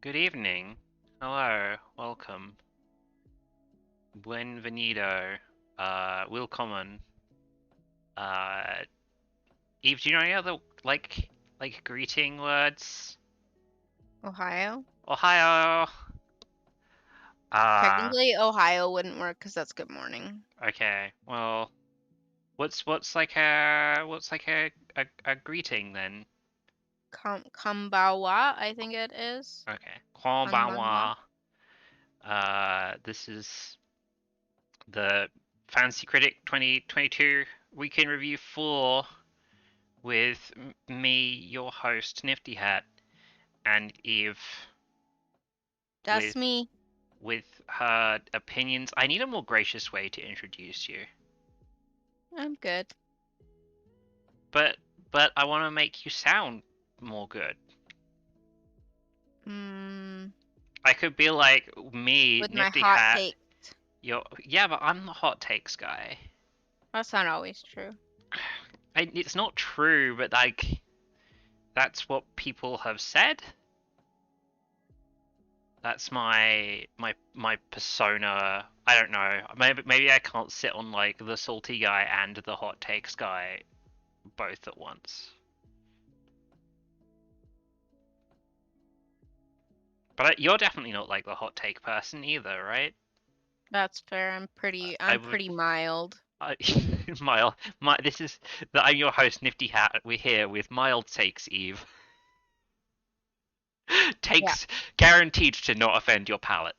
Good evening. Hello. Welcome. Bienvenido. Willkommen. Uh, Eve, do you know any other like greeting words? Ohio? Ohio. Technically, Ohio wouldn't work because that's good morning. Okay. Well, what's like a greeting then? Kambawa, I think it is. Okay. Konbanwa. Konbanwa. This is the Fantasy Critic 2022 Weekend Review 4 with me, your host, Nifty Hat, and Eve That's me. with her opinions. I need a more gracious way to introduce you. I'm good. But I want to make you sound more good. I could be like me, With Nifty my hot Hat. take. Yeah, but I'm the hot takes guy. That's not always true. It's not true, but like that's what people have said. That's my persona. I don't know. Maybe I can't sit on like the salty guy and the hot takes guy both at once. But you're definitely not like the hot take person either, right? That's fair. I'm pretty mild. Mild. This is I'm your host, Nifty Hat. We're here with mild takes, Eve. Takes guaranteed to not offend your palate.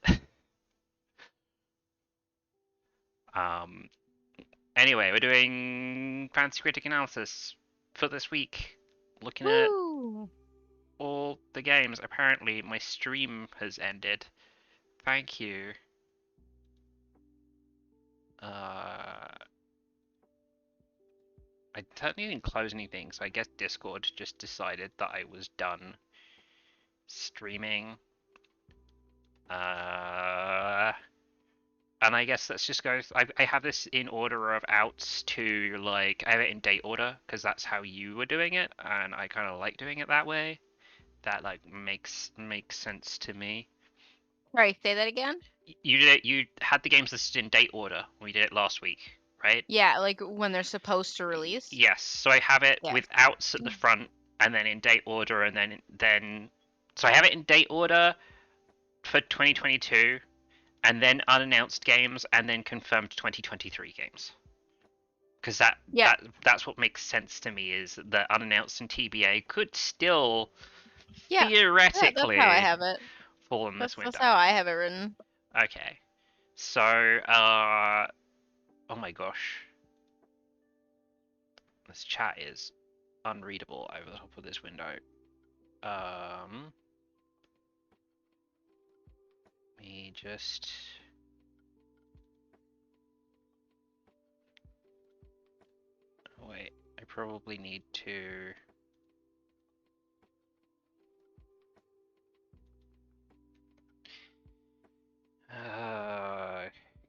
Anyway, we're doing Fantasy Critic Analysis for this week. Looking at all the games. Apparently, my stream has ended. Thank you. I certainly didn't close anything, so I guess Discord just decided that I was done streaming. And I guess let's just go. I have this in order of outs to like I have it in date order because that's how you were doing it, and I kind of like doing it that way. That like makes sense to me. Sorry, say that again? You did it. You had the games listed in date order. We did it last week, right? Yeah, like when they're supposed to release. Yes. So I have it with outs at the front, and then in date order, and then. So I have it in date order for 2022, and then unannounced games, and then confirmed 2023 games. Because that's what makes sense to me is that unannounced and TBA could still theoretically that's how I have it. fall in this window. That's how I have it written. Okay. So, oh my gosh. This chat is unreadable over the top of this window. Me just... Wait, I probably need to...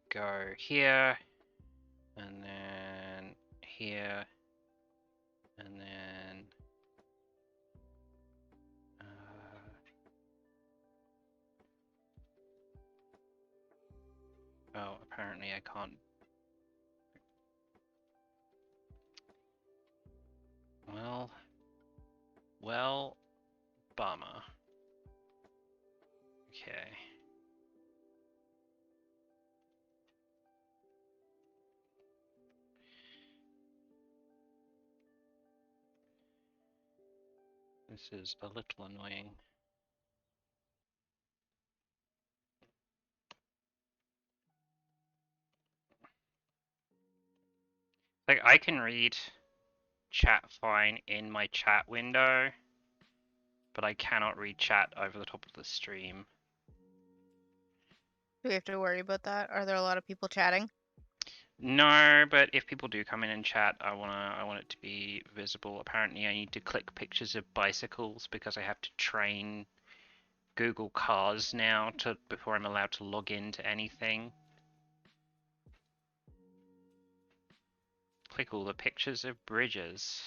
go here, and then here, and then oh, apparently I can't. Well, bummer. Okay. This is a little annoying. Like, I can read chat fine in my chat window, but I cannot read chat over the top of the stream. Do we have to worry about that? Are there a lot of people chatting? No, but if people do come in and chat, I want it to be visible. Apparently, I need to click pictures of bicycles because I have to train Google Cars now before I'm allowed to log into anything. Click all the pictures of bridges.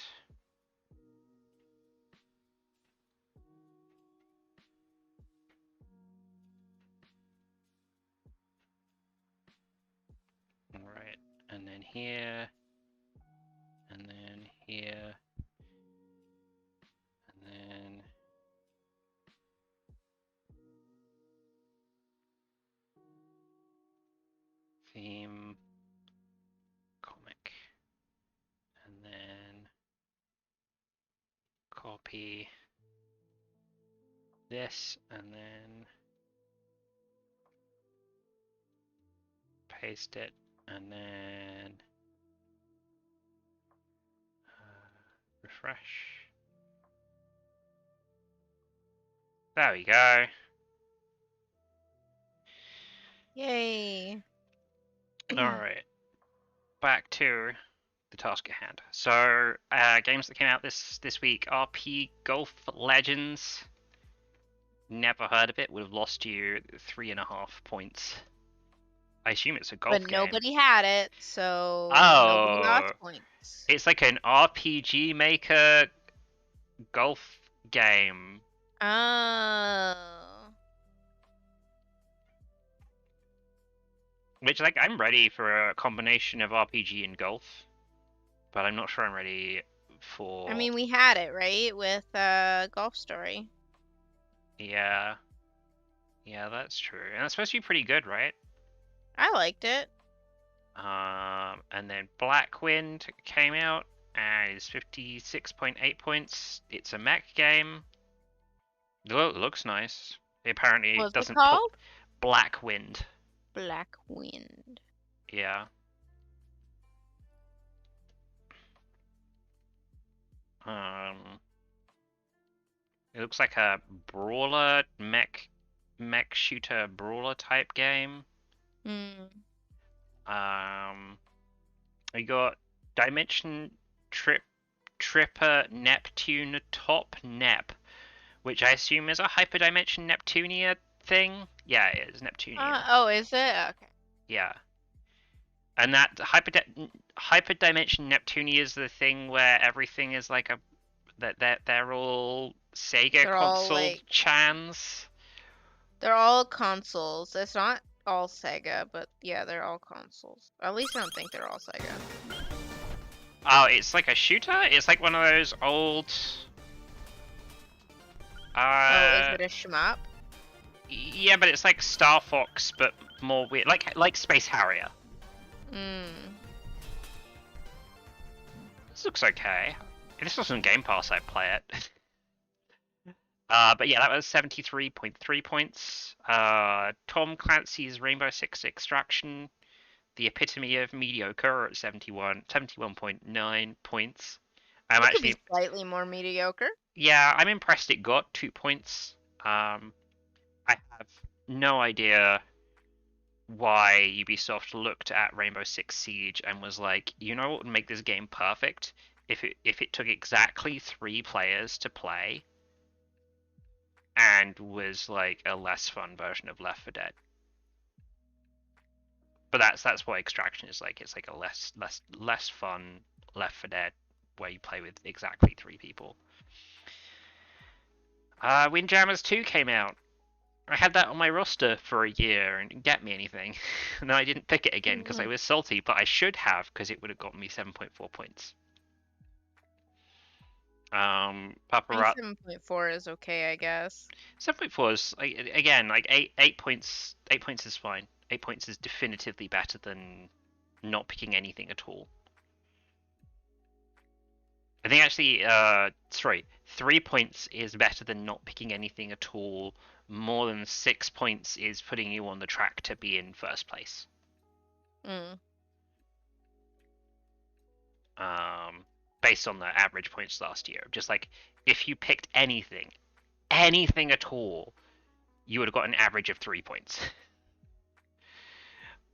here, and then here, and then theme, comic, and then copy this, and then paste it, and then refresh. There we go. Yay. Alright. Back to the task at hand. So, games that came out this week: RP Golf Legends. Never heard of it. Would have lost you 3.5 points. I assume it's a golf game. But nobody had it, so nobody lost points. It's like an RPG Maker golf game. Oh. Which, like, I'm ready for a combination of RPG and golf, but I'm not sure I'm ready for... I mean, we had it, right? With Golf Story. Yeah. Yeah, that's true. And it's supposed to be pretty good, right? I liked it. And then Blackwind came out, and it's 56.8 points. It's a mech game. It looks nice. It apparently What's doesn't... it called? Blackwind. Blackwind. Yeah. It looks like a brawler, mech shooter brawler type game. We got Dimension Tripper Neptune Top Nep, which I assume is a Hyperdimension Neptunia thing. Yeah, it is Neptunia. Oh, is it? Okay. Yeah. And that Hyperdimension Neptunia is the thing where everything is like they're all Sega console chans. They're all consoles. It's not all Sega, but yeah, they're all consoles. At least I don't think they're all Sega. Oh, it's like a shooter? It's like one of those old... oh, is it a shmup? Yeah, but it's like Star Fox, but more weird. Like Space Harrier. This looks okay. If this was on Game Pass, I'd play it. But yeah, that was 73.3 points. Tom Clancy's Rainbow Six Extraction, the epitome of mediocre, at 71.9 points. It could be slightly more mediocre. Yeah, I'm impressed it got 2 points. I have no idea why Ubisoft looked at Rainbow Six Siege and was like, you know what would make this game perfect? If it took exactly 3 players to play and was like a less fun version of Left 4 Dead. But that's what Extraction is like. It's like a less fun Left 4 Dead where you play with exactly 3 people. Windjammers 2 came out. I had that on my roster for a year and didn't get me anything. And then I didn't pick it again because I was salty, but I should have because it would have gotten me 7.4 points. Paparazzi 7.4 is okay, I guess. 7.4 is again like 8 points. 8 points is fine. 8 points is definitively better than not picking anything at all. I think actually, 3 points is better than not picking anything at all. More than 6 points is putting you on the track to be in first place. Based on the average points last year. Just like, if you picked anything at all, you would have got an average of 3 points.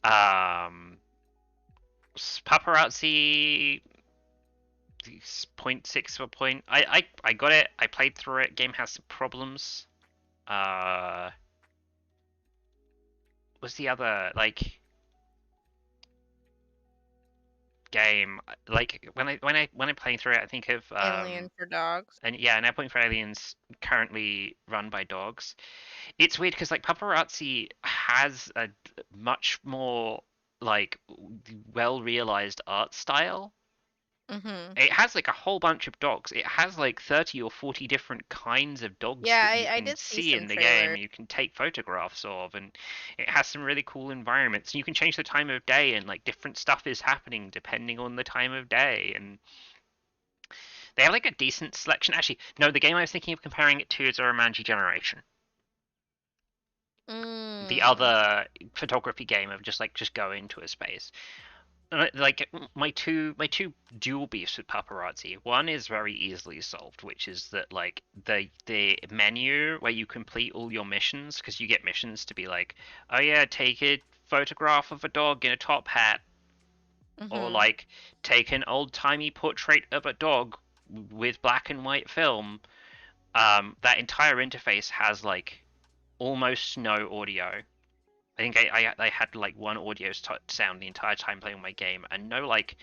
Paparazzi 0.6 of a point. I got it. I played through it. Game has some problems. What's the other game? Like when I'm playing through it, I think of Alien for Dogs. And yeah, Now Point for Aliens, currently run by dogs. It's weird because like Paparazzi has a much more like well realized art style. Mhm. It has like a whole bunch of dogs. It has like 30 or 40 different kinds of dogs Yeah, that you I can did see see some in the game trailers. and you can take photographs of, and it has some really cool environments. You can change the time of day and like different stuff is happening depending on the time of day, and they have like a decent selection. Actually, no, the game I was thinking of comparing it to is Oromanji Generation, the Mm. other photography game of just go into a space. Like my two dual beefs with paparazzi. One is very easily solved, which is that like the menu where you complete all your missions, because you get missions to be like, oh yeah, take a photograph of a dog in a top hat, or Mhm. like take an old timey portrait of a dog with black and white film. That entire interface has like almost no audio. I think I had like one audio sound the entire time playing my game, and no like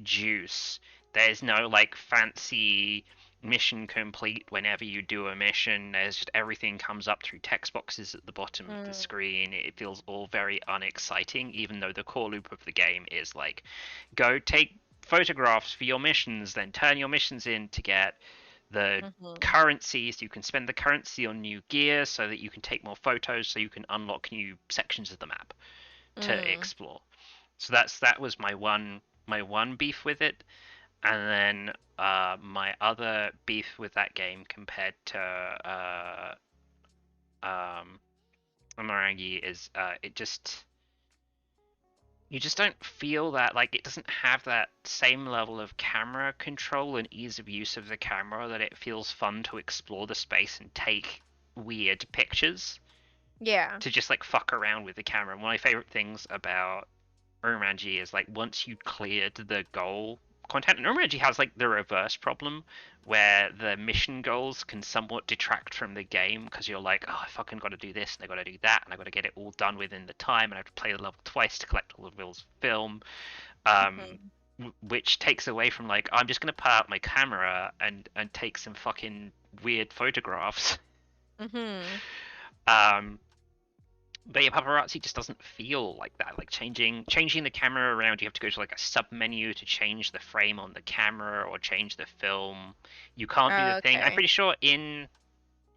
juice. There's no like fancy mission complete whenever you do a mission. There's just everything comes up through text boxes at the bottom of the Mm. screen. It feels all very unexciting, even though the core loop of the game is like go take photographs for your missions, then turn your missions in to get the Mhm. currency, so you can spend the currency on new gear so that you can take more photos so you can unlock new sections of the map to Mm. explore. So that was my one beef with it, and then my other beef with that game compared to um, Morangi is it just you just don't feel that like it doesn't have that same level of camera control and ease of use of the camera that it feels fun to explore the space and take weird pictures Yeah. to just like fuck around with the camera. One of my favorite things about Urumanji is like once you cleared the goal content, and Urumanji has like the reverse problem where the mission goals can somewhat detract from the game because you're like, oh, I fucking got to do this and I got to do that and I got to get it all done within the time and I have to play the level twice to collect all of Will's film, Mhm. which takes away from like I'm just gonna put out my camera and take some fucking weird photographs. Mhm. Um, but yeah, paparazzi just doesn't feel like that. Like changing the camera around, you have to go to like a sub menu to change the frame on the camera or change the film. You can't do the thing. I'm Okay. pretty sure in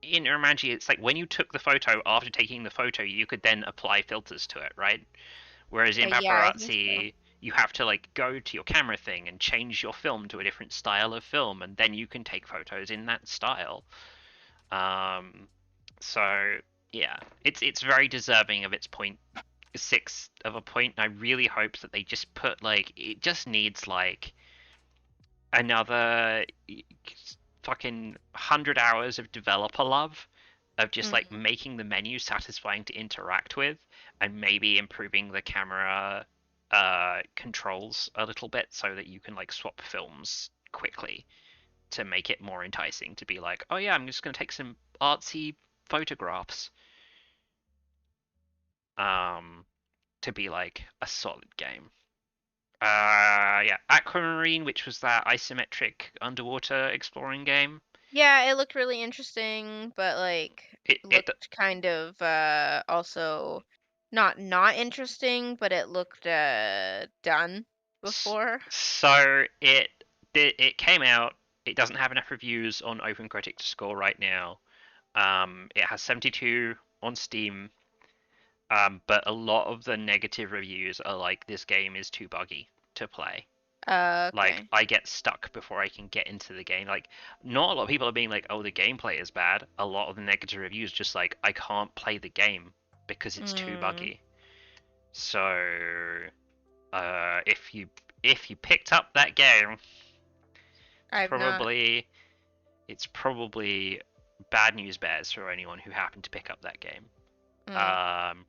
Urumanji, it's like when you took the photo after taking the photo, you could then apply filters to it, right? Whereas in Yeah, I think so. paparazzi, you have to like go to your camera thing and change your film to a different style of film, and then you can take photos in that style. Um, so yeah, it's very deserving of its point six of a point. I really hope that they just put like it just needs like another fucking 100 hours of developer love of just like Mm. making the menu satisfying to interact with and maybe improving the camera controls a little bit so that you can like swap films quickly to make it more enticing to be like, oh yeah, I'm just gonna take some artsy photographs um to be like a solid game. Yeah, Aquamarine, which was that isometric underwater exploring game. Yeah, it looked really interesting, but like It looked kind of also not interesting, but it looked done before. so it came out. It doesn't have enough reviews on OpenCritic to score right now. It has 72 on Steam. But a lot of the negative reviews are like this game is too buggy to play. Like Okay. I get stuck before I can get into the game. Like not a lot of people are being like, "Oh, the gameplay is bad." A lot of the negative reviews just like I can't play the game because it's too Mm, buggy. So, if you picked up that game, I've not. probably it's probably bad news bears for anyone who happened to pick up that game. Mm. Um,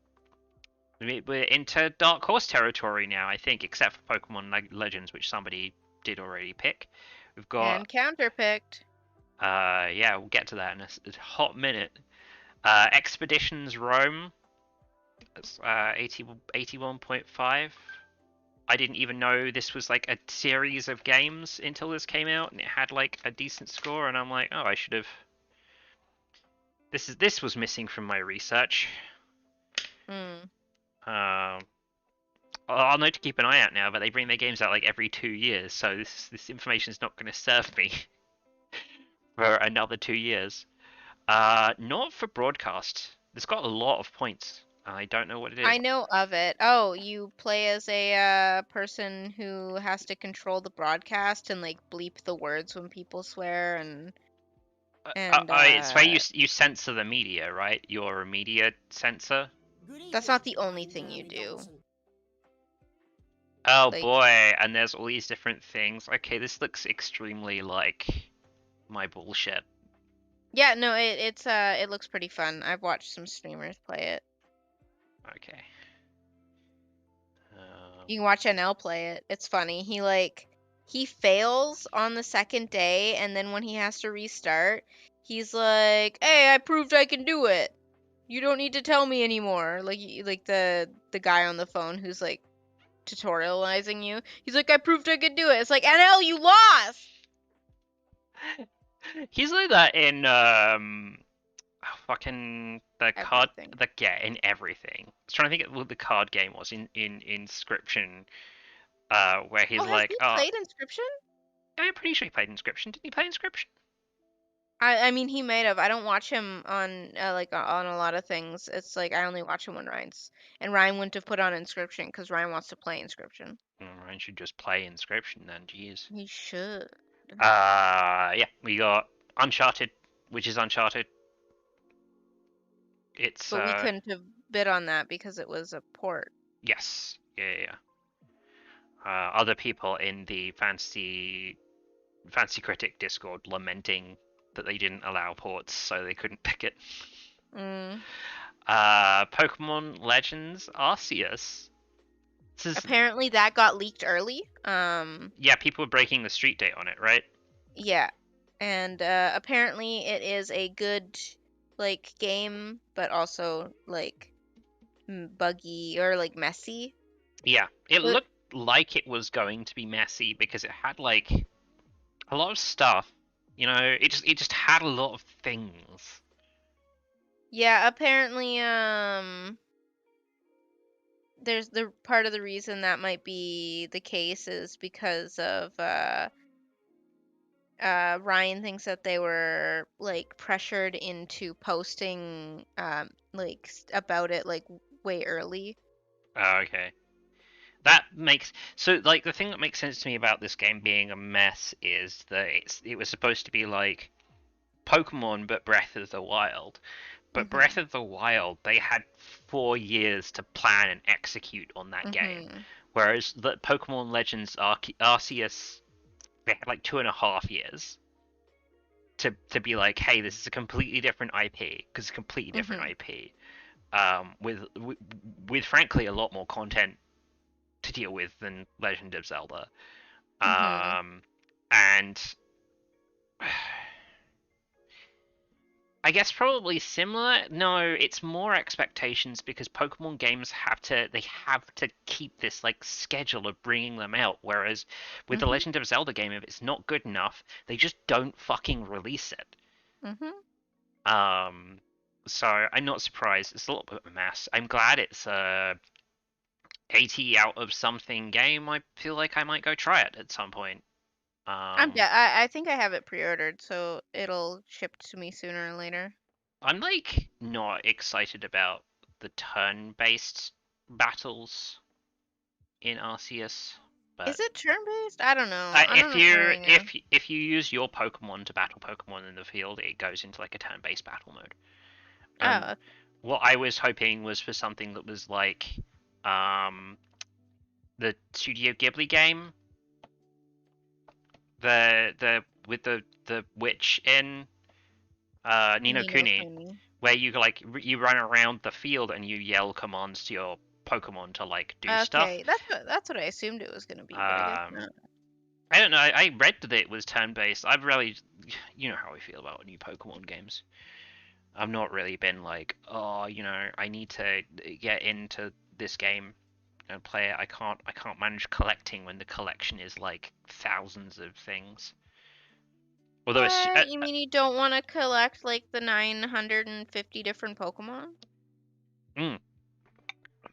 we're into Dark Horse territory now, I think, except for Pokemon Legends, which somebody did already pick. We've got And counterpicked. yeah, we'll get to that in a hot minute. Expeditions Rome, 81.5. I didn't even know this was like a series of games until this came out, and it had like a decent score. And I'm like, oh, I should have. This was missing from my research. Mm. Um, I'll know to keep an eye out now, but they bring their games out like every 2 years, so this information is not going to serve me for another 2 years. Not for broadcast. It's got a lot of points. I don't know what it is. I know of it. Oh, you play as a person who has to control the broadcast and like bleep the words when people swear and It's where you censor the media, right? You're a media censor. that's not the only thing you do. Oh Like, boy, and there's all these different things. Okay, this looks extremely like my bullshit. yeah, no, it looks pretty fun. I've watched some streamers play it. Okay. You can watch NL play it. It's funny. He fails on the second day, and then when he has to restart, he's like, "Hey, I proved I can do it. You don't need to tell me anymore." Like the guy on the phone who's like tutorializing you. He's like, "I proved I could do it." It's like, NL, you lost. He's like that in fucking the card Everything. in everything. I was trying to think of what the card game was in Inscription, where he's Oh, has like, he oh, played Inscription? I'm pretty sure he played Inscription. Didn't he play Inscription? I mean, he might have. I don't watch him on on a lot of things. It's like I only watch him when Ryan wouldn't have put on Inscription because Ryan wants to play Inscription. Ryan should just play Inscription then. Jeez. He should. Yeah, we got Uncharted, which is Uncharted. It's But we couldn't have bid on that because it was a port. yes, yeah. Other people in the Fantasy Critic Discord lamenting that they didn't allow ports, so they couldn't pick it. Pokemon Legends Arceus. Apparently that got leaked early. Yeah, people were breaking the street date on it, right? Yeah, and apparently it is a good like game, but also like buggy or like messy. Yeah, it looked like it was going to be messy because it had like a lot of stuff. You know, it just had a lot of things. Yeah, apparently there's the part of the reason that might be the case is because of Ryan thinks that they were like pressured into posting like about it like way early. Oh, okay. That makes so like the thing that makes sense to me about this game being a mess is that it was supposed to be like Pokemon but Breath of the Wild. But Breath of the Wild, they had 4 years to plan and execute on that game. Whereas the Pokemon Legends Arceus, they had like 2.5 years to be like, hey, this is a completely different IP, because it's a completely different IP. With frankly a lot more content to deal with than Legend of Zelda. And I guess probably similar. No, it's more expectations because Pokemon games have to keep this like schedule of bringing them out. Whereas with the Legend of Zelda game, if it's not good enough, they just don't fucking release it. So I'm not surprised. It's a little bit of a mess. I'm glad it's a 80 out of something game. I feel like I might go try it at some point. I think I have it pre-ordered, so it'll ship to me sooner or later. I'm like not excited about the turn-based battles in Arceus. But is it turn-based? I don't know. If you use your Pokemon to battle Pokemon in the field, it goes into like a turn-based battle mode. What I was hoping was for something that was like the Studio Ghibli game, the with the witch in Ni no Kuni, where you like you run around the field and you yell commands to your Pokemon to like do stuff. Okay, that's what I assumed it was gonna be, but I guess not. I don't know. I read that it was turn-based. I've really, you know how I feel about new Pokemon games. I've not really been like, oh, you know, I need to get into this game and play it. I can't manage collecting when the collection is like thousands of things. Although you mean you don't want to collect like the 950 different Pokemon?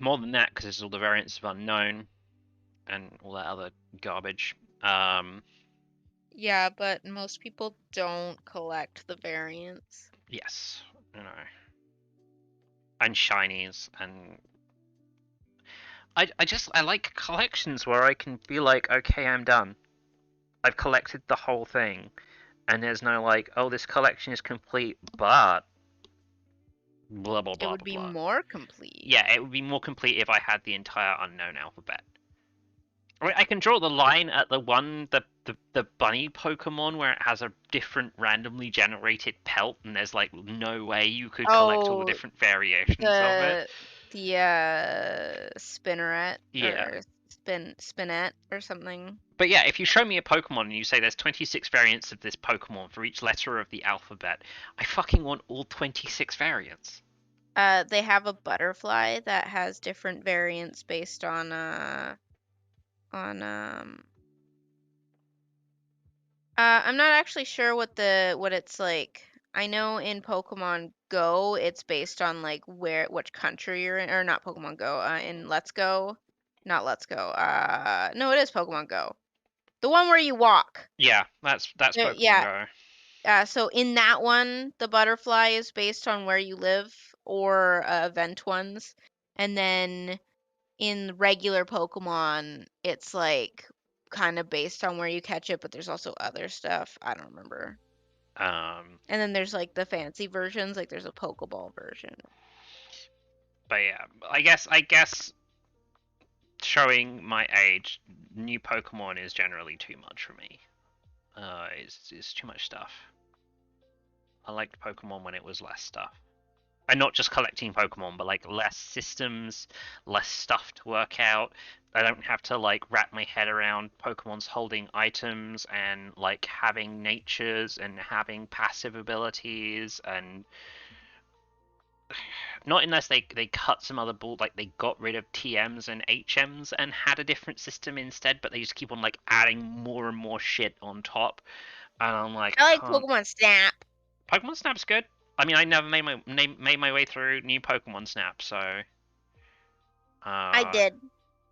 More than that, because there's all the variants of unknown and all that other garbage. Yeah, but most people don't collect the variants. Yes, you know, and shinies, and I like collections where I can be like, okay, I'm done. I've collected the whole thing, and there's no like, oh, this collection is complete, but blah blah It blah would blah be blah. more complete. Yeah, it would be more complete if I had the entire unknown alphabet. I can draw the line at the bunny Pokemon where it has a different randomly generated pelt, and there's like no way you could collect all the Oh, different variations of it. the spinneret Yeah. or spinette or something. But yeah, if you show me a Pokemon and you say there's 26 variants of this Pokemon for each letter of the alphabet, I fucking want all 26 variants. They have a butterfly that has different variants based on I'm not actually sure what it's like. I know in Pokemon Go, it's based on like which country you're in, or not Pokemon Go. In Let's Go, not Let's Go. No, it is Pokemon Go, the one where you walk. Yeah, that's Pokemon Yeah. Go. So in that one, the butterfly is based on where you live or event ones, and then in regular Pokemon, it's like kind of based on where you catch it, but there's also other stuff. I don't remember. And then there's like the fancy versions, like there's a Pokeball version. But yeah, I guess showing my age, new Pokemon is generally too much for me. It's too much stuff. I liked Pokemon when it was less stuff. And not just collecting Pokemon, but like less systems, less stuff to work out. I don't have to like wrap my head around Pokemon's holding items and like having natures and having passive abilities and not unless they cut some other bull, like they got rid of TMs and HMs and had a different system instead, but they just keep on like adding more and more shit on top. And I'm like, I I like can't. Pokemon Snap. Pokemon Snap's good. I mean, I never made my way through new Pokemon Snap, so I did.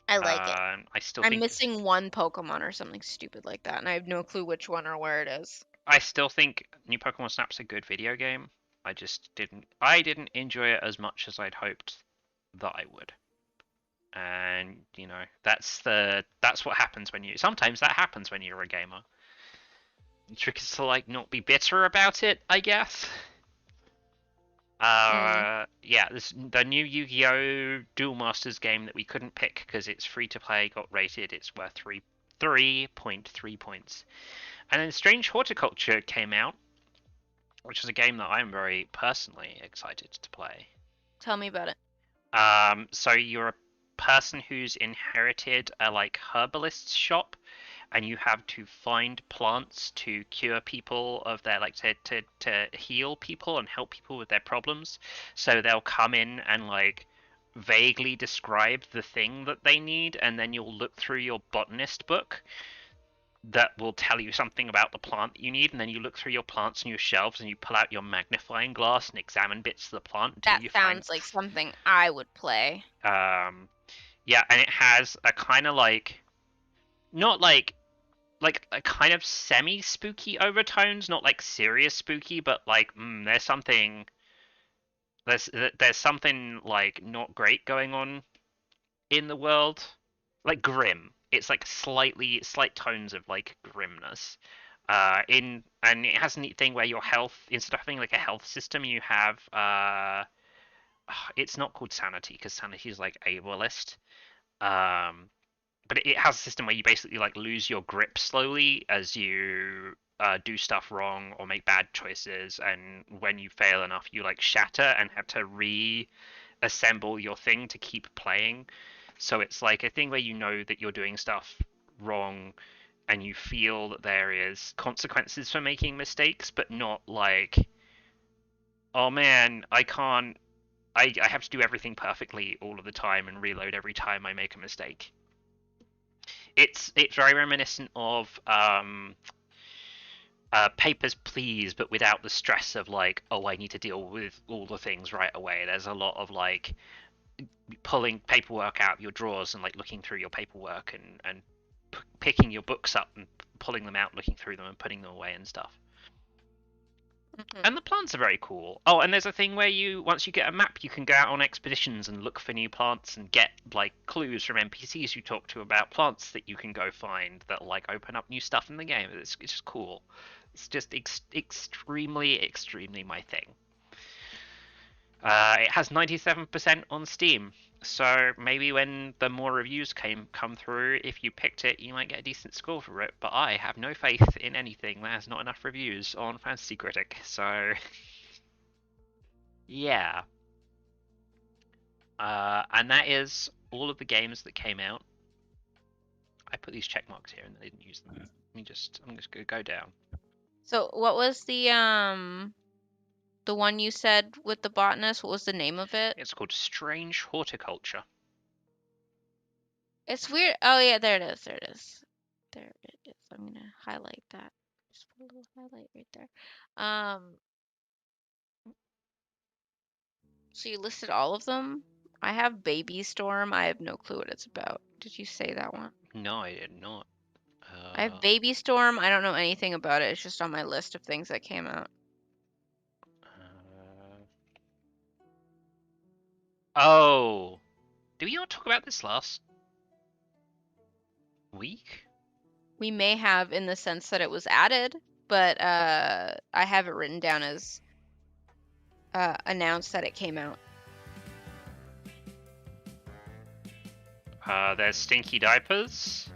I like it. I still I'm think missing one Pokemon or something stupid like that, and I have no clue which one or where it is. new Pokemon Snap's a good video game. I didn't enjoy it as much as I'd hoped that I would. And that's what happens when you sometimes that happens when you're a gamer. The trick is to like not be bitter about it, I guess. Yeah, the new Yu-Gi-Oh! Duel Masters game that we couldn't pick because it's free to play got rated. It's worth 3.3 points. And then Strange Horticulture came out, which is a game that I'm very personally excited to play. Tell me about it. So you're a person who's inherited a like herbalist shop, and you have to find plants to cure people of their like to heal people and help people with their problems. So they'll come in and like vaguely describe the thing that they need, and then you'll look through your botanist book that will tell you something about the plant that you need, and then you look through your plants and your shelves and you pull out your magnifying glass and examine bits of the plant until That you find sounds like something I would play. yeah, and it has a kind of like not like a kind of semi spooky overtones, not like serious spooky, but like there's something like not great going on in the world, like grim. It's like slight tones of like grimness. In and it has a neat thing where your health, instead of having like a health system, you have it's not called sanity because sanity is like ableist. Um, but it has a system where you basically like lose your grip slowly as you do stuff wrong or make bad choices, and when you fail enough, you like shatter and have to reassemble your thing to keep playing. So it's like a thing where you know that you're doing stuff wrong and you feel that there is consequences for making mistakes, but not like, oh man, I can't. I have to do everything perfectly all of the time and reload every time I make a mistake. It's very reminiscent of Papers, Please, but without the stress of like, oh, I need to deal with all the things right away. There's a lot of like, pulling paperwork out of your drawers and like looking through your paperwork and picking your books up and pulling them out, looking through them and putting them away and stuff. And the plants are very cool. Oh, and there's a thing where once you get a map, you can go out on expeditions and look for new plants and get like clues from NPCs you talk to about plants that you can go find that like open up new stuff in the game. It's just cool. It's just extremely, extremely my thing. It has 97% on Steam, so maybe when the more reviews come through, if you picked it, you might get a decent score for it. But I have no faith in anything that has not enough reviews on Fantasy Critic, so yeah. And that is all of the games that came out. I put these check marks here and I didn't use them. I'm just gonna go down. So what was the one you said with the botanist? What was the name of it? It's called Strange Horticulture. It's weird. Oh yeah, there it is. There it is. There it is. I'm gonna highlight that. Just put a little highlight right there. So you listed all of them? I have Baby Storm. I have no clue what it's about. Did you say that one? No, I did not. I have Baby Storm. I don't know anything about it. It's just on my list of things that came out. Oh, did we not talk about this last week? We may have, in the sense that it was added, but I have it written down as announced that it came out. There's Stinky Diapers.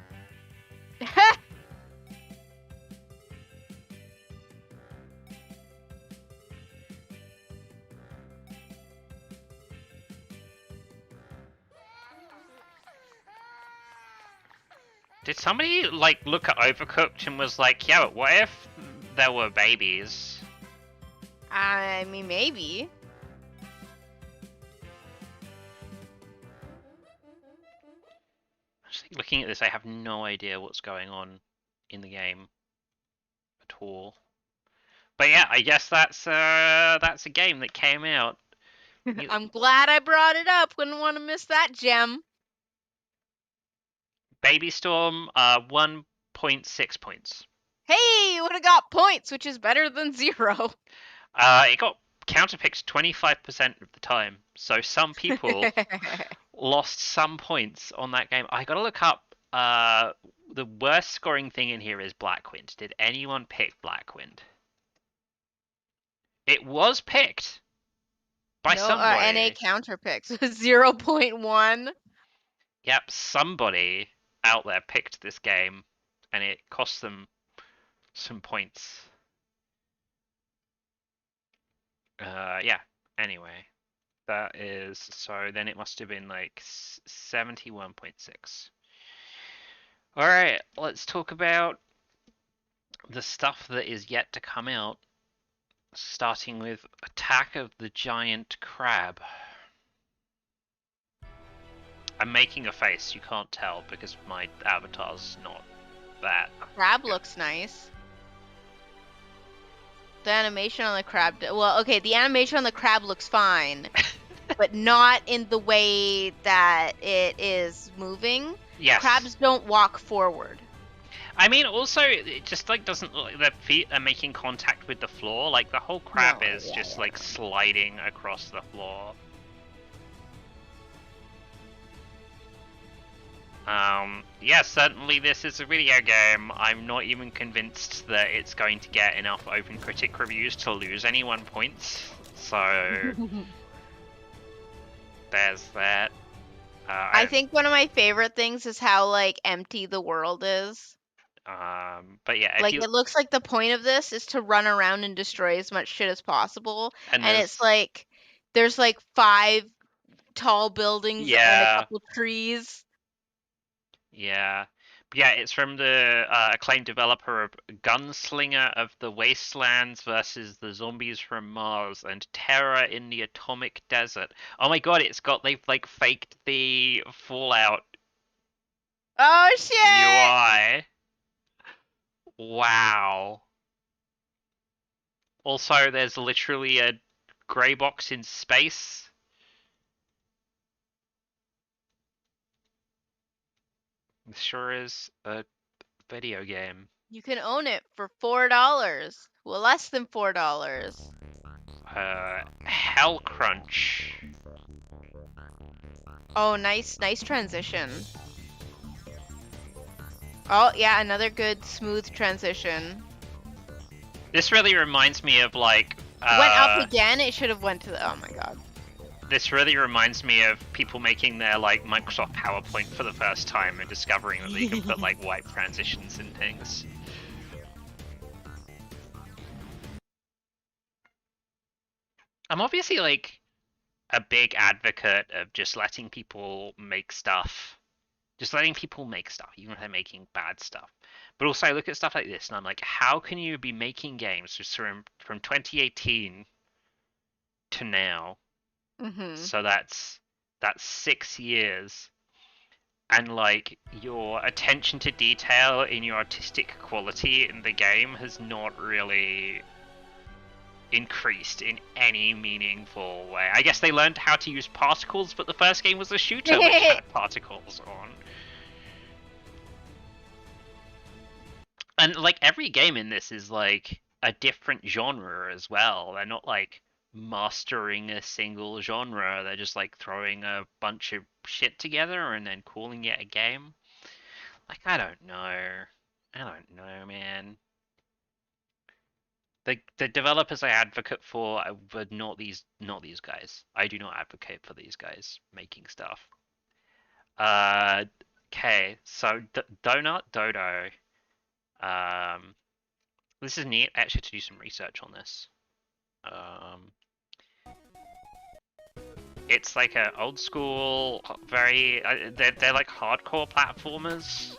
Did somebody like look at Overcooked and was like, yeah, but what if there were babies? I mean, maybe. Actually, looking at this, I have no idea what's going on in the game at all. But yeah, I guess that's a game that came out. I'm glad I brought it up. Wouldn't want to miss that gem. Baby Storm, 1.6 points. Hey, would have got points, which is better than 0. It got counterpicked 25% of the time, so some people lost some points on that game. I gotta look up. The worst scoring thing in here is Blackwind. Did anyone pick Blackwind? It was picked by somebody. NA counterpicks was 0.1. Yep, somebody out there picked this game, and it cost them some points. Yeah. Anyway, that is so. Then it must have been like 71.6. All right, let's talk about the stuff that is yet to come out. Starting with Attack of the Giant Crab. I'm making a face, you can't tell because my avatar's not that. Crab looks nice. The animation on the crab... Well, okay, the animation on the crab looks fine. But not in the way that it is moving. Yes. Crabs don't walk forward. I mean, also, it just like doesn't look like their feet are making contact with the floor. Like the whole crab is just like sliding across the floor. Yeah, certainly this is a video game. I'm not even convinced that it's going to get enough open critic reviews to lose anyone points. So there's that. I think one of my favorite things is how like empty the world is. But yeah, like it looks like the point of this is to run around and destroy as much shit as possible, and it's like there's like 5 tall buildings and a couple trees. Yeah. But yeah, it's from the acclaimed developer of Gunslinger of the Wastelands versus the Zombies from Mars and Terror in the Atomic Desert. Oh my god, they've like faked the Fallout UI. Wow. Also, there's literally a grey box in space. This sure is a video game. You can own it for $4. Well, less than $4. Hell Crunch. Oh, nice transition. Oh, yeah, another good smooth transition. This really reminds me of like... went up again, it should have went to the... Oh my god. This really reminds me of people making their like Microsoft PowerPoint for the first time and discovering that they can put like white transitions and things. I'm obviously like a big advocate of just letting people make stuff. Just letting people make stuff, even if they're making bad stuff. But also I look at stuff like this and I'm like, how can you be making games just from 2018 to now? Mm-hmm. So that's 6 years. And like your attention to detail in your artistic quality in the game has not really increased in any meaningful way. I guess they learned how to use particles, but the first game was a shooter which had particles on. And like every game in this is like a different genre as well. They're not like mastering a single genre. They're just like throwing a bunch of shit together and then calling it a game. Like I don't know, man. The developers I advocate for are not these guys. I do not advocate for these guys making stuff. Okay, so Donut Dodo. This is neat. I actually had to do some research on this. It's like a old school, very they're like hardcore platformers.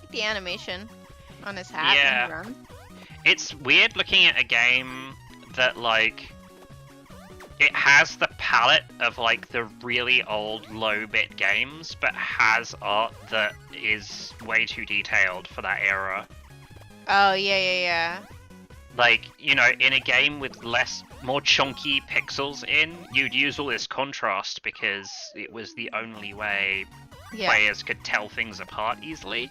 The animation on his hat. Yeah, when he runs. It's weird looking at a game that like it has the palette of like the really old low-bit games, but has art that is way too detailed for that era. Oh yeah. Like, you know, in a game with more chunky pixels in, you'd use all this contrast because it was the only way players could tell things apart easily.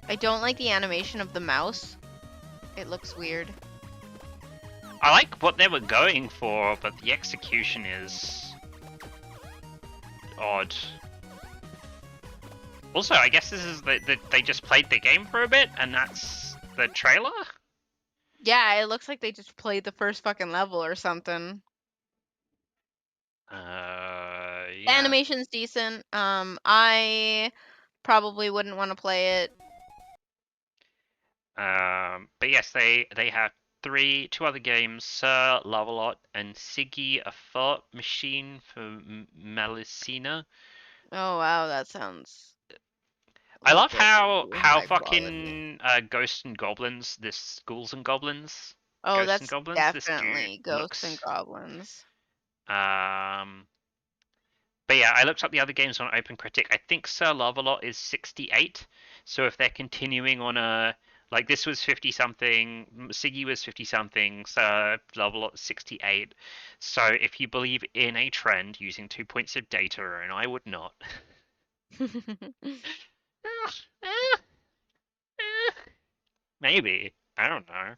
I don't like the animation of the mouse. It looks weird. I like what they were going for, but the execution is odd. Also, I guess this is they just played the game for a bit, and that's the trailer? Yeah, it looks like they just played the first fucking level or something. Yeah. The animation's decent. I probably wouldn't want to play it. But yes, they have two other games, Sir Love-A-Lot and Siggy, a thought machine for Melusina. Oh wow, that sounds... I love how fucking Ghosts and Goblins, this Ghouls and Goblins. Oh, Ghosts that's and Goblins, definitely Ghosts and Goblins. But yeah, I looked up the other games on Open Critic. I think Sir Love-A-Lot is 68. So if they're continuing on a... Like, this was 50-something, Siggy was 50-something, Sir Love-A-Lot 68. So if you believe in a trend using 2 points of data, and I would not... Maybe. I don't know.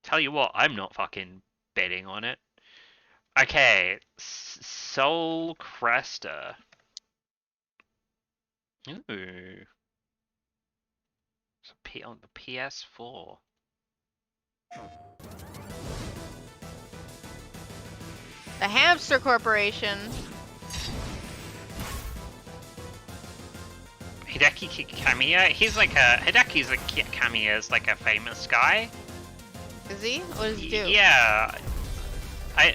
Tell you what, I'm not fucking betting on it. Okay, Soul Cresta. Ooh. On the PS4. The Hamster Corporation. Hideki Kamiya. He's like Hideki's a Kamiya's like a famous guy. Is he? What does he do? Yeah. I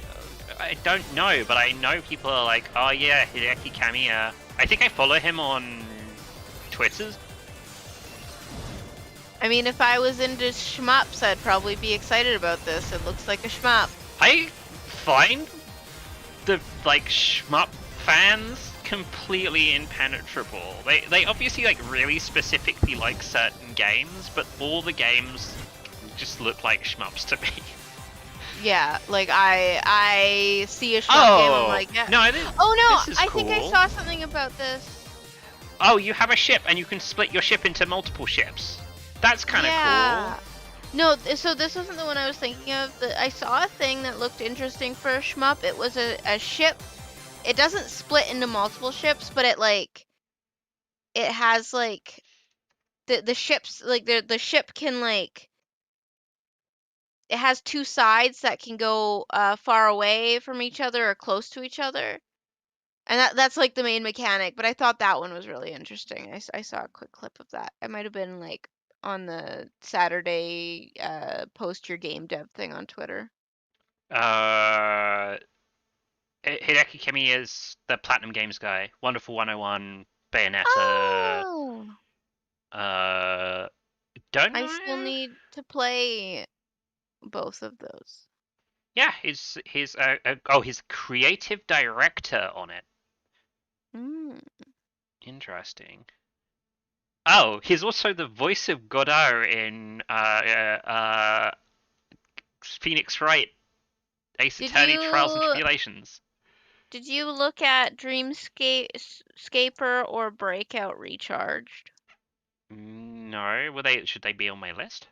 don't know, but I know people are like, oh yeah, Hideki Kamiya. I think I follow him on Twitter. I mean, if I was into shmups, I'd probably be excited about this. It looks like a shmup. I find the like shmup fans completely impenetrable. They obviously like really specifically like certain games, but all the games just look like shmups to me. Yeah, like I see a shmup game, I'm like, yeah. No, Oh this no, is I think I cool. saw something about this. Oh, you have a ship and you can split your ship into multiple ships. That's kind of cool. No, so this wasn't the one I was thinking of. I saw a thing that looked interesting for a shmup. It was a ship. It doesn't split into multiple ships, but it has like the ships, like the ship can like, it has two sides that can go far away from each other or close to each other. And that's like the main mechanic, but I thought that one was really interesting. I saw a quick clip of that. It might have been like on the Saturday post your game dev thing on Twitter. Hideki Kemi is the Platinum Games guy. Wonderful 101, Bayonetta. Oh. Don't know. I still need to play both of those. Yeah, he's creative director on it. Interesting. Oh, he's also the voice of Godot in Phoenix Wright, Ace Attorney Trials and Tribulations. Did you look at Dreamscaper or Breakout Recharged? No, should they be on my list?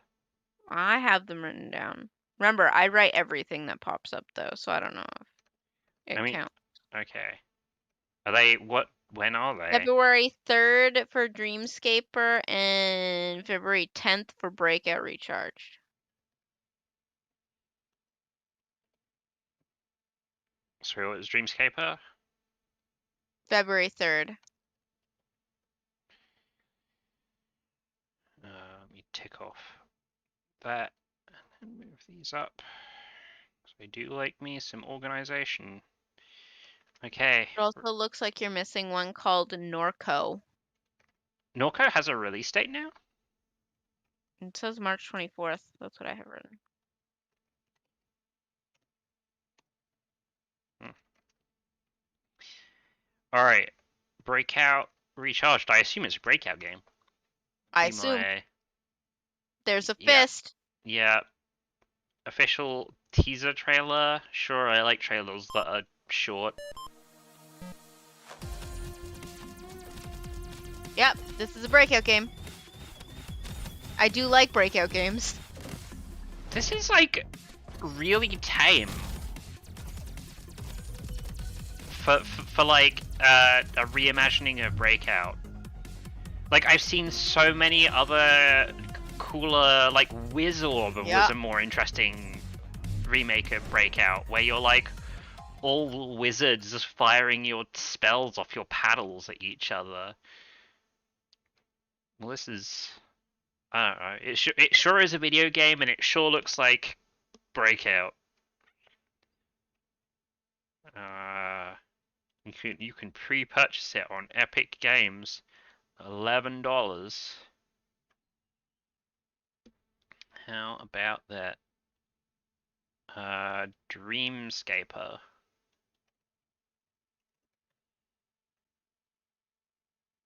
I have them written down. Remember, I write everything that pops up though, so I don't know if it counts. Okay. Are they when are they? February 3rd for Dreamscaper and February 10th for Breakout Recharged. So what was Dreamscaper? February 3rd. Let me tick off that and then move these up. So I do like me some organization. Okay. It also looks like you're missing one called Norco. Norco has a release date now? It says March 24th. That's what I have written. Alright. Breakout Recharged. I assume it's a Breakout game. I assume. There's a fist. Yeah. Official teaser trailer. Sure, I like trailers that are short. Yep, this is a Breakout game. I do like Breakout games. This is like really tame. For like a reimagining of Breakout. Like I've seen so many other cooler, like Wizorb was a more interesting remake of Breakout, where you're like all wizards just firing your spells off your paddles at each other. Well, this is, I don't know. It sure is a video game, and it sure looks like Breakout. You can pre-purchase it on Epic Games, $11. How about that? Dreamscaper.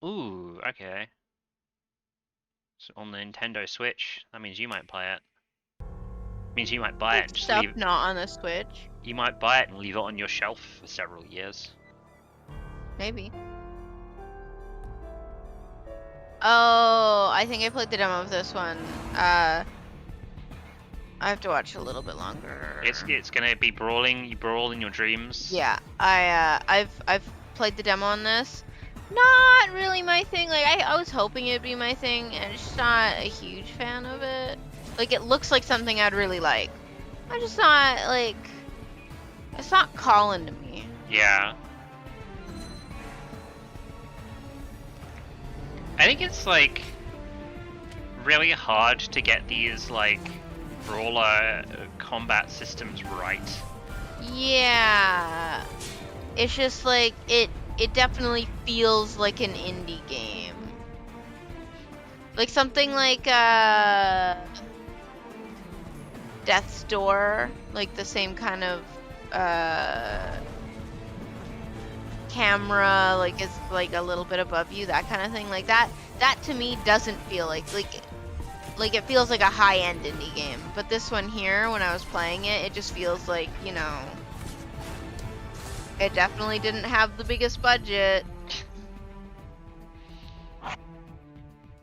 Ooh, okay. So on the Nintendo Switch, that means you might play it. Means you might buy it and just leave it. Not on the Switch. You might buy it and leave it on your shelf for several years. Maybe. Oh, I think I played the demo of this one. I have to watch a little bit longer. It's gonna be brawling. You brawl in your dreams. Yeah, I've played the demo on this. Not really my thing. Like I was hoping it'd be my thing, and just not a huge fan of it. Like it looks like something I'd really like. I'm just not like, it's not calling to me. Yeah. I think it's like really hard to get these like brawler combat systems right. Yeah. It's just like it definitely feels like an indie game. Like something like Death's Door, like the same kind of camera, like is like a little bit above you, that kind of thing. Like that to me doesn't feel like like it feels like a high-end indie game. But this one here, when I was playing it, it just feels like, you know, it definitely didn't have the biggest budget.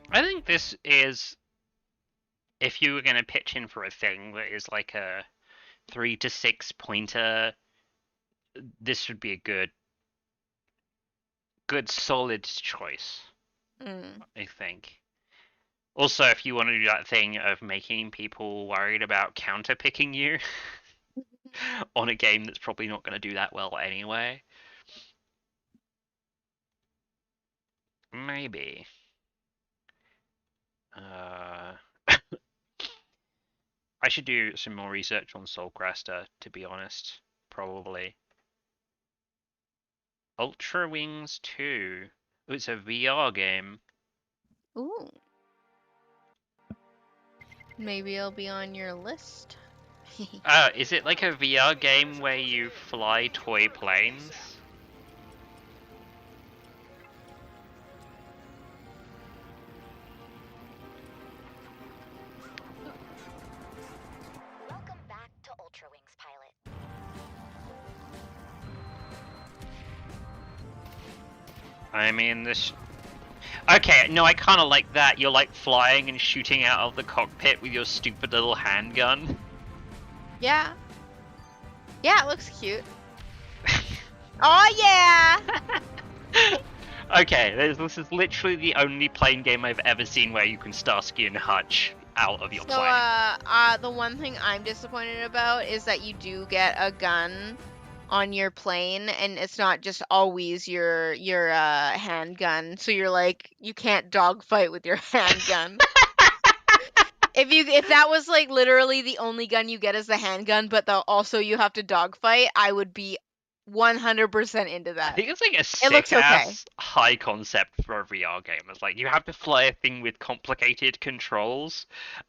I think this is, if you were going to pitch in for a thing that is like a 3 to 6 pointer, this would be a good solid choice. I think. Also, if you want to do that thing of making people worried about counterpicking you on a game that's probably not going to do that well anyway, maybe. I should do some more research on Soulcraster, to be honest. Probably. Ultra Wings 2. Oh, it's a VR game. Ooh. Maybe it'll be on your list. Is it like a VR game where you fly toy planes? Welcome back to Ultra Wings, pilot. I mean, this... Okay, no, I kind of like that. You're like flying and shooting out of the cockpit with your stupid little handgun. Yeah. Yeah, it looks cute. Oh yeah! Okay, this is literally the only plane game I've ever seen where you can Starsky and Hutch out of your plane. The one thing I'm disappointed about is that you do get a gun on your plane, and it's not just always your handgun. So you're like, you can't dogfight with your handgun. If that was like literally the only gun you get is the handgun, but also you have to dogfight, I would be 100% into that. I think it's like a sick-ass high concept for a VR game. It's like, you have to fly a thing with complicated controls,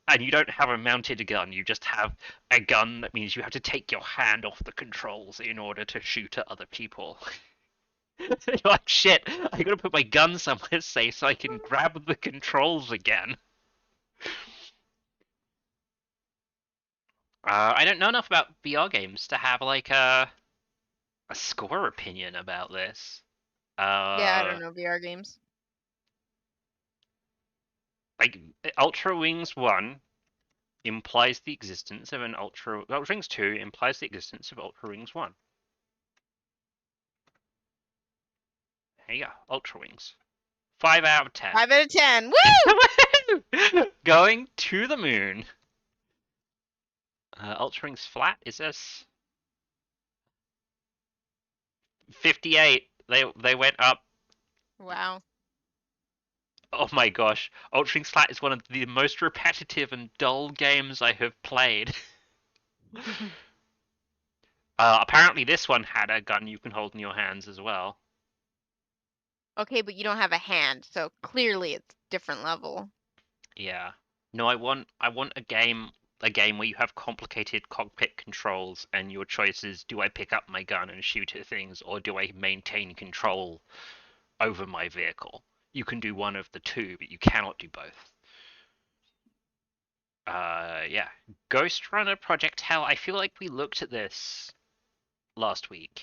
and you don't have a mounted gun, you just have a gun that means you have to take your hand off the controls in order to shoot at other people. You're like, shit, I gotta put my gun somewhere safe so I can grab the controls again. I don't know enough about VR games to have like a score opinion about this. Yeah, I don't know VR games. Like Ultra Wings 1 implies the existence of an Ultra Wings 2 implies the existence of Ultra Wings 1. There you go, Ultra Wings. 5 out of 10. 5 out of 10. Woo! Going to the moon. Ultra Wings Flat, is this 58? They went up. Wow. Oh my gosh, Ultra Wings Flat is one of the most repetitive and dull games I have played. Apparently this one had a gun you can hold in your hands as well. Okay, but you don't have a hand, so clearly it's different level. Yeah. No, I want a game where you have complicated cockpit controls and your choice is, do I pick up my gun and shoot at things, or do I maintain control over my vehicle? You can do one of the two, but you cannot do both. Yeah. Ghost Runner Project Hell, I feel like we looked at this last week.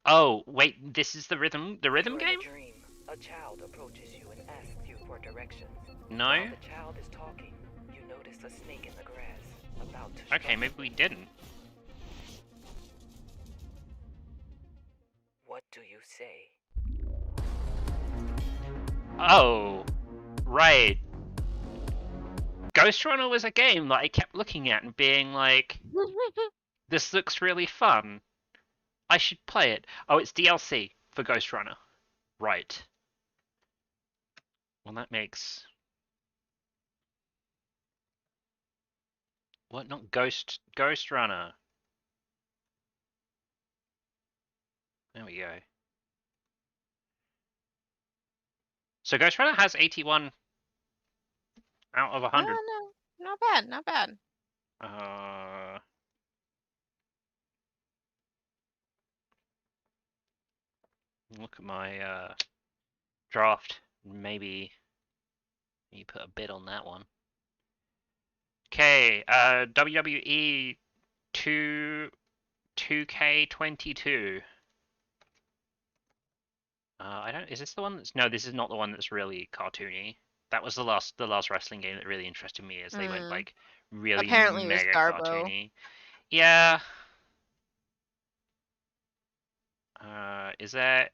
Oh, wait, this is the rhythm game? Dream. A child approaches you and asks you for directions. No? While the child is talking, you notice a snake in the grass, about to Okay, maybe we didn't. What do you say? Oh, right. Ghost Runner was a game that I kept looking at and being like, this looks really fun. I should play it. Oh, it's DLC for Ghost Runner. Right. Well, that makes... What? Not Ghost Runner. There we go. So Ghost Runner has 81 out of 100. No, not bad, not bad. Look at my draft. maybe you put a bid on that one. Okay, WWE 2K22. I don't. Is this the one that's? No, this is not the one that's really cartoony. That was the last wrestling game that really interested me, as they went like really Apparently it was mega Garbo. cartoony. Yeah. Is that?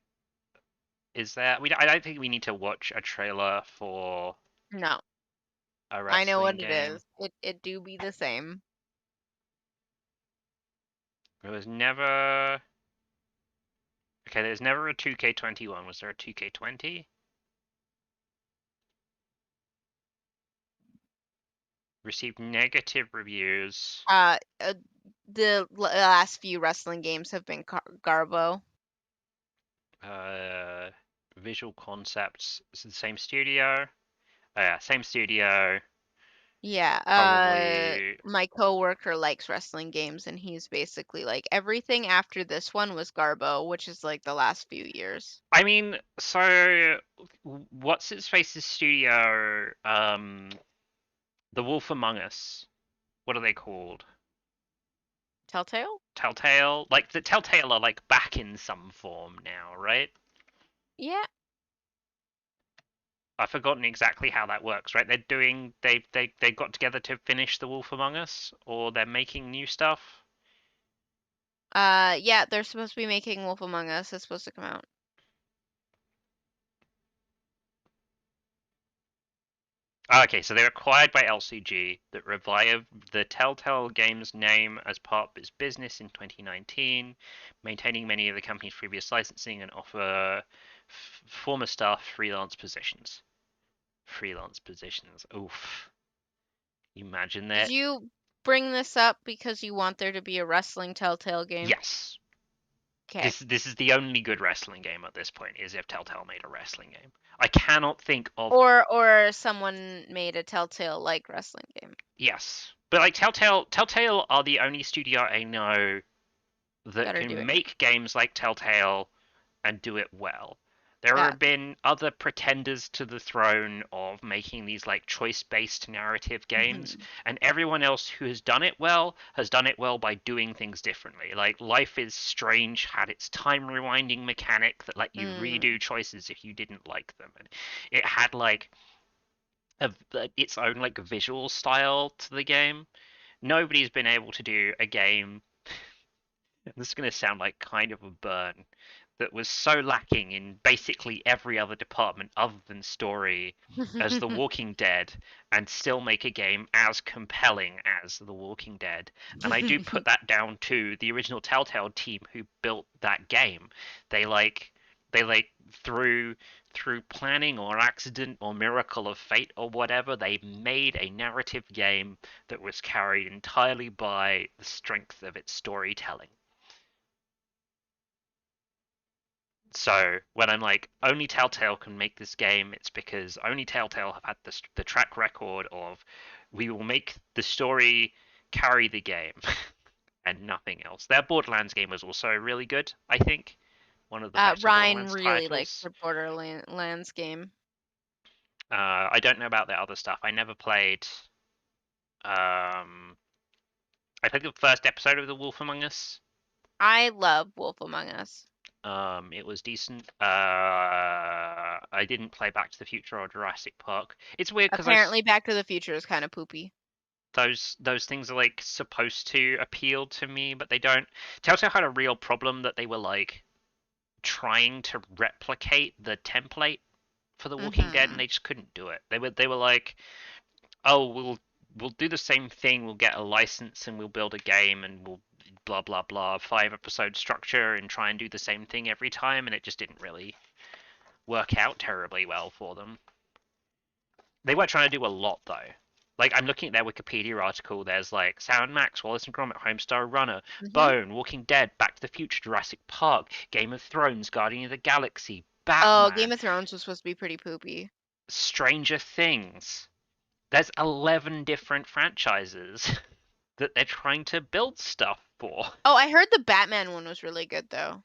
I don't think we need to watch a trailer for No, a I know what wrestling it game. is. It do be the same. There was never. Okay, there's never a 2K21. Was there a 2K20? Received negative reviews. The last few wrestling games have been Garbo. Visual Concepts. Is it the same studio? Oh, yeah, same studio. Yeah, Probably. my coworker likes wrestling games, and he's basically like everything after this one was Garbo, which is like the last few years. I mean, so what's its face's studio? The Wolf Among Us. What are they called? Telltale? Telltale? Like the Telltale are like back in some form now, right? Yeah. I've forgotten exactly how that works, right? They got together to finish The Wolf Among Us, or they're making new stuff. Yeah, they're supposed to be making Wolf Among Us. It's supposed to come out. Okay, so they're acquired by LCG that revived the Telltale Games name as part of its business in 2019, maintaining many of the company's previous licensing and offer former staff freelance positions. Freelance positions. Oof. Imagine that. Did you bring this up because you want there to be a wrestling Telltale game? Yes. Okay. This is the only good wrestling game at this point, is if Telltale made a wrestling game. I cannot think of... Or someone made a Telltale like wrestling game. Yes. But like Telltale are the only studio I know that can make games like Telltale and do it well. There have been other pretenders to the throne of making these like choice-based narrative games, and everyone else who has done it well by doing things differently. Like Life is Strange had its time rewinding mechanic that let you redo choices if you didn't like them, and it had like its own like visual style to the game. Nobody's been able to do a game. This is going to sound like kind of a burn, that was so lacking in basically every other department other than story as The Walking Dead, and still make a game as compelling as The Walking Dead. And I do put that down to the original Telltale team who built that game. They through planning or accident or miracle of fate or whatever, they made a narrative game that was carried entirely by the strength of its storytelling. So when I'm like, only Telltale can make this game, it's because only Telltale have had the track record of, we will make the story carry the game and nothing else. Their Borderlands game was also really good, I think. One of the best Ryan Borderlands really titles. likes the Borderlands game. I don't know about the other stuff. I never played. I played the first episode of The Wolf Among Us. I love Wolf Among Us. It was decent. I didn't play Back to the Future or Jurassic Park. It's weird because apparently Back to the Future is kind of poopy. Those things are like supposed to appeal to me, but they don't. Telltale had a real problem that they were like trying to replicate the template for The Walking Dead, and they just couldn't do it. They were like, oh, we'll do the same thing. We'll get a license and we'll build a game and we'll blah blah blah 5-episode structure and try and do the same thing every time, and it just didn't really work out terribly well for them. They were trying to do a lot though. Like, I'm looking at their Wikipedia article, there's like Sam & Max, Wallace and Gromit, Homestar Runner, Bone, Walking Dead, Back to the Future, Jurassic Park, Game of Thrones, Guardian of the Galaxy, Batman. Oh, Game of Thrones was supposed to be pretty poopy. Stranger Things. There's 11 different franchises that they're trying to build stuff for. Oh, I heard the Batman one was really good though.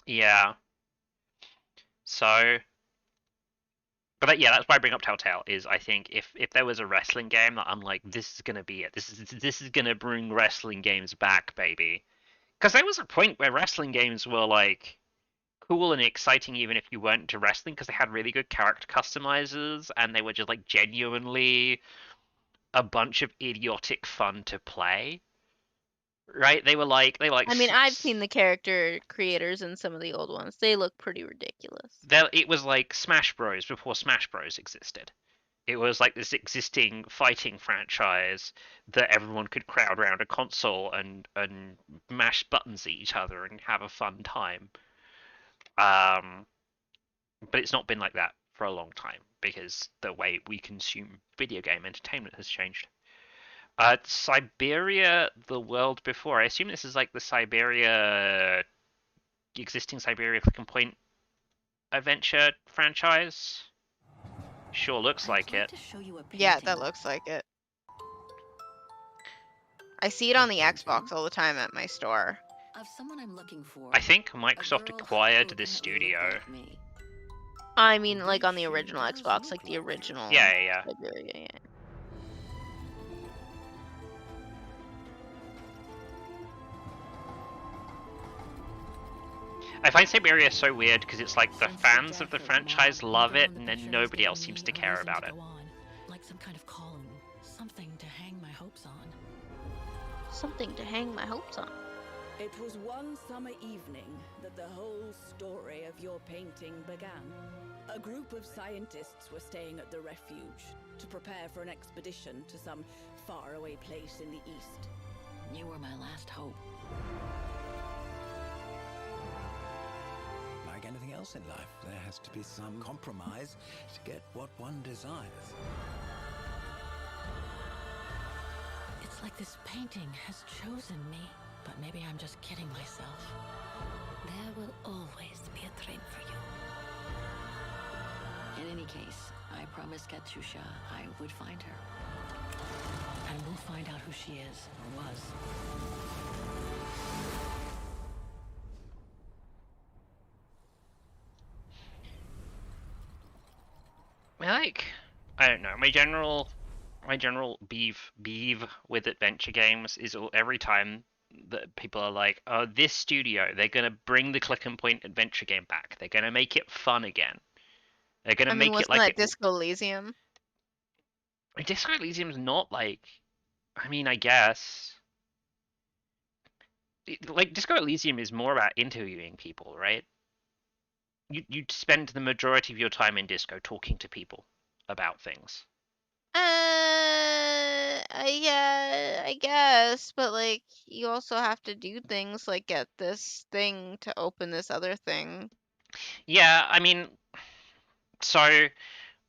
Yeah. So, but yeah, that's why I bring up Telltale. Is I think if there was a wrestling game that I'm like, this is gonna be it. This is gonna bring wrestling games back, baby. Because there was a point where wrestling games were like cool and exciting even if you weren't into wrestling, because they had really good character customizers and they were just like genuinely a bunch of idiotic fun to play. Right? They were like I mean, I've seen the character creators in some of the old ones. They look pretty ridiculous. It was like Smash Bros before Smash Bros existed. It was like this existing fighting franchise that everyone could crowd around a console and mash buttons at each other and have a fun time. But it's not been like that for a long time because the way we consume video game entertainment has changed. Siberia, the world before. I assume this is like the existing Siberia Click and Point adventure franchise. Sure looks like it. Yeah, that looks like it. I see it on the Xbox all the time at my store. Of someone I'm looking for. I think Microsoft acquired this studio. I mean, like on the original Xbox, like the original. Yeah. Siberia, yeah. I find Siberia so weird because it's like the fans of the franchise love it and then nobody else seems to care about it. Like some kind of calling, something to hang my hopes on. Something to hang my hopes on. It was one summer evening that the whole story of your painting began. A group of scientists were staying at the refuge to prepare for an expedition to some faraway place in the east. You were my last hope. Like anything else in life, there has to be some compromise to get what one desires. It's like this painting has chosen me, but maybe I'm just kidding myself. There will always be a train for you. In any case, I promised Katyusha I would find her. And we'll find out who she is, or was. I don't know, my general beef with adventure games is every time that people are like, oh, this studio, they're gonna bring the click and point adventure game back. They're gonna make it fun again. They're gonna make it like that Disco Elysium. Disco Elysium's not like, I mean, I guess like Disco Elysium is more about interviewing people, right? You spend the majority of your time in disco talking to people about things. Yeah, I guess, but like you also have to do things like get this thing to open this other thing. Yeah, I mean, so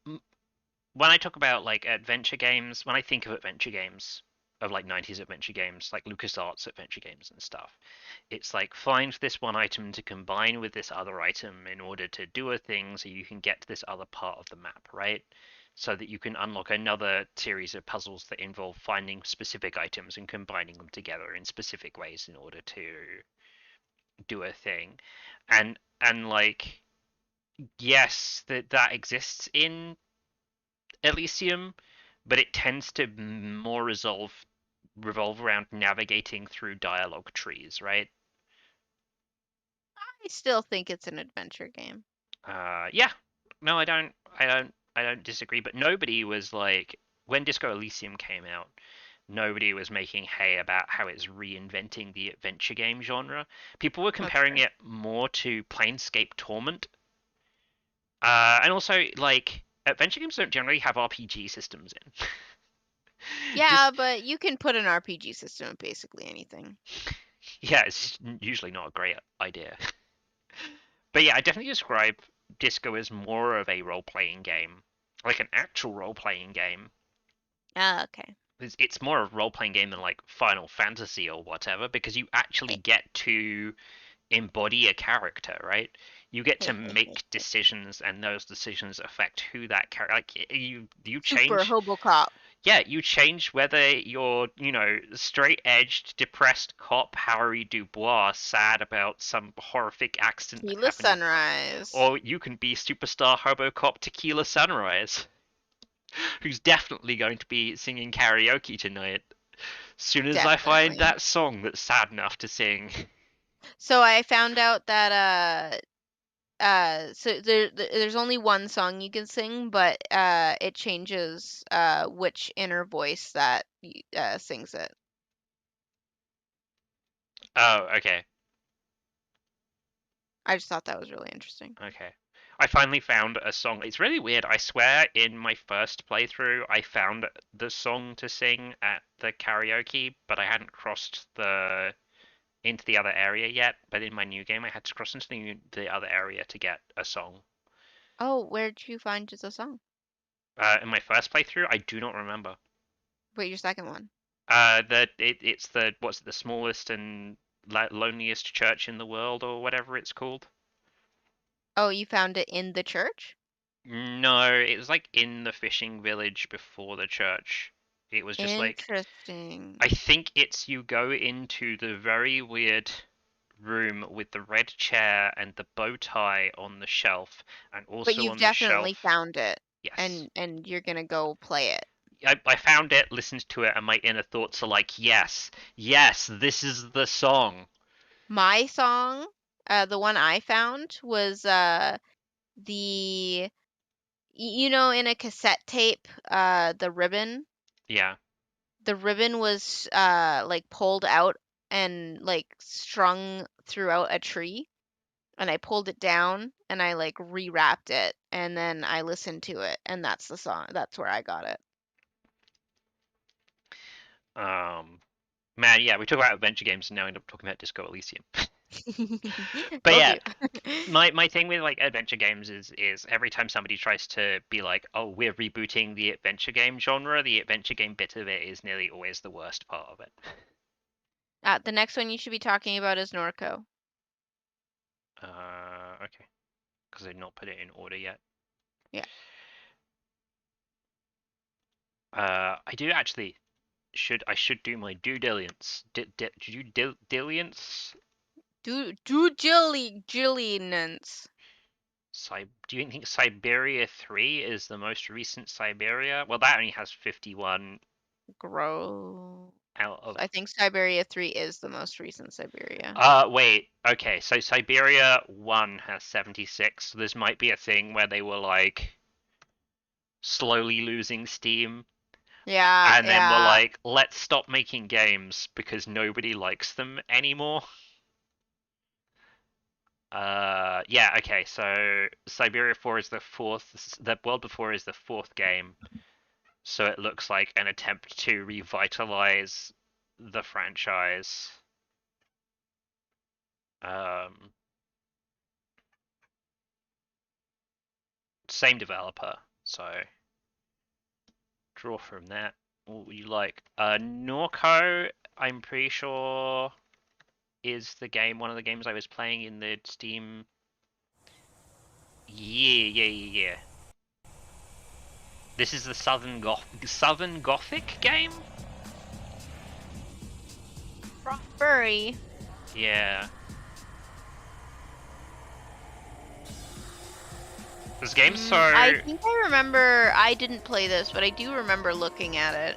when I talk about like adventure games, when I think of adventure games, of like 90s adventure games, like LucasArts adventure games and stuff, it's like find this one item to combine with this other item in order to do a thing so you can get to this other part of the map, right? So that you can unlock another series of puzzles that involve finding specific items and combining them together in specific ways in order to do a thing. And like, yes, that exists in Elysium, but it tends to more revolve around navigating through dialogue trees, right? I still think it's an adventure game. Yeah. No, I don't disagree, but nobody was like, when Disco Elysium came out, nobody was making hay about how it's reinventing the adventure game genre. People were comparing it more to Planescape Torment. And also, like, adventure games don't generally have RPG systems in. Yeah, but you can put an RPG system in basically anything. Yeah, it's usually not a great idea. But yeah, I definitely describe Disco as more of a role-playing game, like an actual role-playing game. Okay. It's more of a role-playing game than like Final Fantasy or whatever, because you actually get to embody a character, right? You get to make decisions, and those decisions affect who that character. Like you change. Super Hobocop. Yeah, you change whether you're, straight-edged, depressed cop Harry Dubois sad about some horrific accident that Tequila happened, Sunrise. or you can be superstar hobo cop Tequila Sunrise, who's definitely going to be singing karaoke tonight. Soon as I find Definitely. that song that's sad enough to sing. So I found out that so there's only one song you can sing, but it changes which inner voice that sings it. Oh, okay. I just thought that was really interesting. Okay. I finally found a song. It's really weird. I swear in my first playthrough I found the song to sing at the karaoke, but I hadn't crossed into the other area yet. But in my new game I had to cross into the other area to get a song. Oh, where'd you find the song? In my first playthrough, I do not remember. Wait, your second one. It's the smallest and loneliest church in the world, or whatever it's called. Oh, you found it in the church? No, it was like in the fishing village before the church. It was just like, Interesting. I think it's you go into the very weird room with the red chair and the bow tie on the shelf, and But also you've on the definitely shelf. found it, Yes. and you're gonna go play it. I found it, listened to it, and my inner thoughts are like, yes, this is the song. My song, the one I found was the in a cassette tape, the ribbon. Yeah. The ribbon was like pulled out and like strung throughout a tree, and I pulled it down and I like rewrapped it, and then I listened to it, and that's the song. That's where I got it. Man, yeah, we talk about adventure games and now end up talking about Disco Elysium. But Told yeah, you. my thing with like adventure games is every time somebody tries to be like, oh, we're rebooting the adventure game genre, the adventure game bit of it is nearly always the worst part of it. The next one you should be talking about is Norco. Okay, because I've not put it in order yet. Yeah. I do actually I should do my due diligence. Diligence? Diligence. Do you think Siberia 3 is the most recent Siberia? Well, that only has 51 Gross. out of. I think Siberia 3 is the most recent Siberia. Wait. Okay, so Siberia 1 has 76. So this might be a thing where they were like slowly losing steam. Yeah. And then we're like, let's stop making games because nobody likes them anymore. Yeah, okay, so Siberia 4 is the fourth, the World Before is the fourth game, so it looks like an attempt to revitalize the franchise. Same developer, so draw from that. What would you like? Norco, I'm pretty sure is one of the games I was playing in the Steam. Yeah. This is the Southern Gothic game? Furry. Yeah. This game's so... I think I remember, I didn't play this, but I do remember looking at it.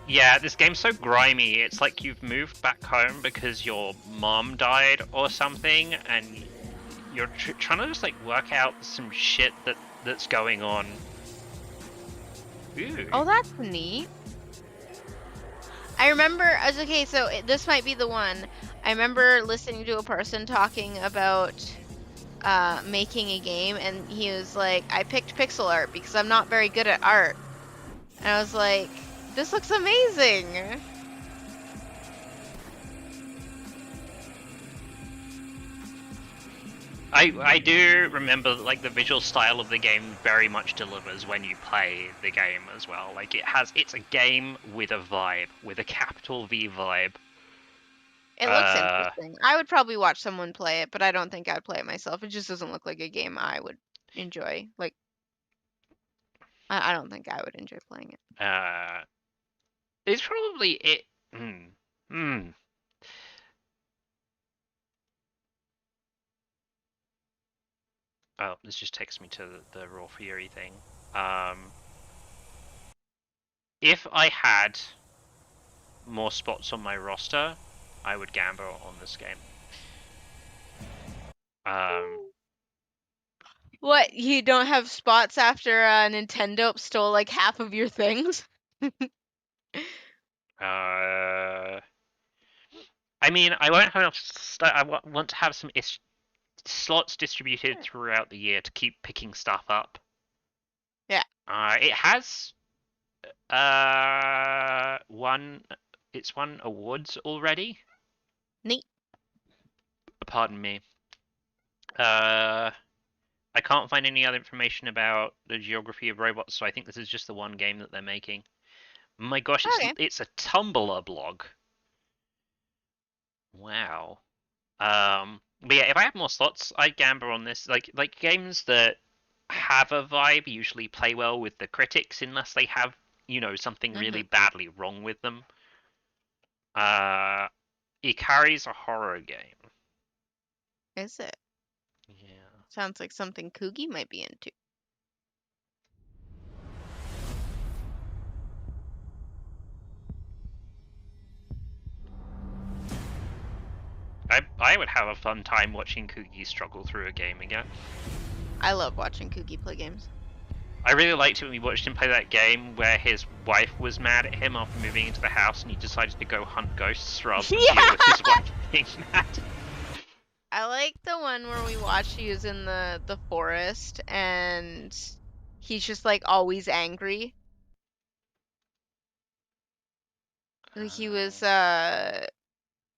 Yeah, this game's so grimy. It's like you've moved back home because your mom died or something, and you're trying to just like work out some shit that's going on. Ooh. Oh, that's neat. I remember, okay, so this might be the one. I remember listening to a person talking about making a game, and he was like, I picked pixel art because I'm not very good at art. And I was like, this looks amazing. I do remember like the visual style of the game very much delivers when you play the game as well. Like it's a game with a vibe, with a capital V vibe. It looks interesting. I would probably watch someone play it, but I don't think I'd play it myself. It just doesn't look like a game I would enjoy. Like, I don't think I would enjoy playing it. It's probably it. Oh, this just takes me to the Raw Fury thing. If I had more spots on my roster, I would gamble on this game. What, you don't have spots after Nintendo stole like half of your things? I mean, I won't have enough. I want to have some slots distributed throughout the year to keep picking stuff up. Yeah. It has won awards already. Neat. Pardon me. I can't find any other information about the geography of robots, so I think this is just the one game that they're making. My gosh, it's a Tumblr blog. Wow. But yeah, if I had more slots, I'd gamble on this. Like games that have a vibe usually play well with the critics, unless they have, something really badly wrong with them. Ikari's a horror game. Is it? Yeah. Sounds like something Kugi might be into. I would have a fun time watching Kugi struggle through a game again. I love watching Kugi play games. I really liked it when we watched him play that game where his wife was mad at him after moving into the house and he decided to go hunt ghosts rather than deal with his wife being mad. I like the one where we watched he was in the forest and he's just like always angry. Like he was I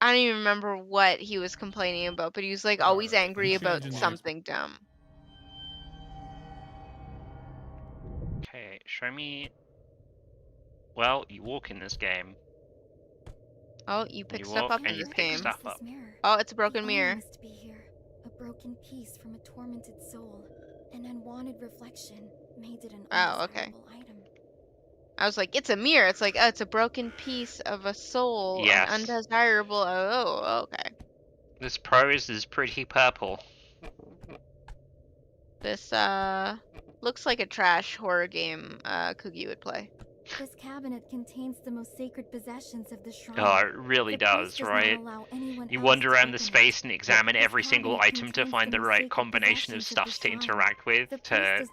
don't even remember what he was complaining about, but he was like always angry about something dumb. Okay, show me. Well, you walk in this game. Oh, you pick stuff up in this game. This mirror. Oh, it's a broken The mirror. owner must be here. A broken piece from a tormented soul. An unwanted reflection made it an undesirable item. I was like, it's a mirror. It's like, oh, it's a broken piece of a soul. Yes. An undesirable. Oh, okay. This prose is pretty purple. This looks like a trash horror game Kugi would play. This cabinet contains the most sacred possessions of the shrine. Oh, it really does, right? You wander around the space and examine every single item to find the right combination of stuffs to interact with to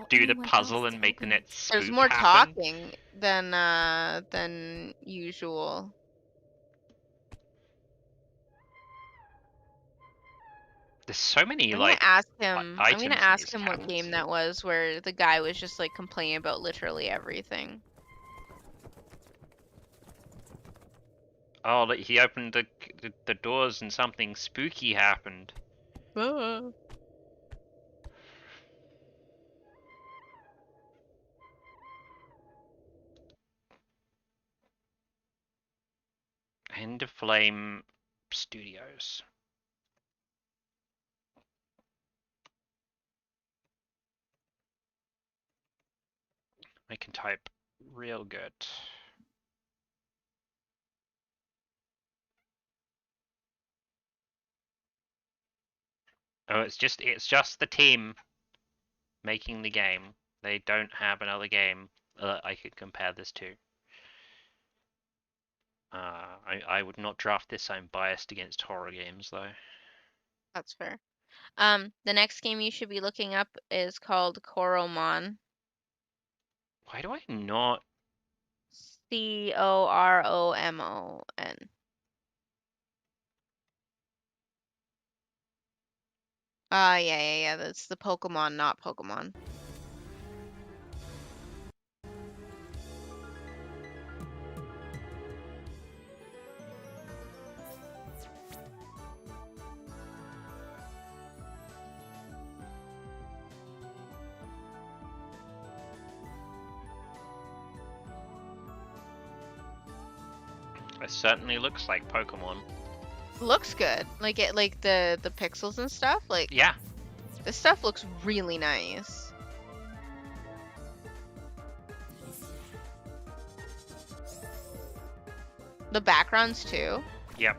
do the puzzle and make the next spook There's more happen. talking than usual. There's so many I'm like gonna ask him. I'm items gonna in ask these him what cabinets. game that was, where the guy was just like complaining about literally everything. Oh, like he opened the doors and something spooky happened. End of Flame Studios. I can type real good. Oh, it's just the team making the game. They don't have another game that I could compare this to. I would not draft this. I'm biased against horror games, though. That's fair. The next game you should be looking up is called Coromon. Why do I not? Coromon. Yeah. That's the Pokemon, not Pokemon. It certainly looks like Pokemon. Looks good. Like it, like the pixels and stuff. Like Yeah. this stuff looks really nice. The backgrounds too? Yep.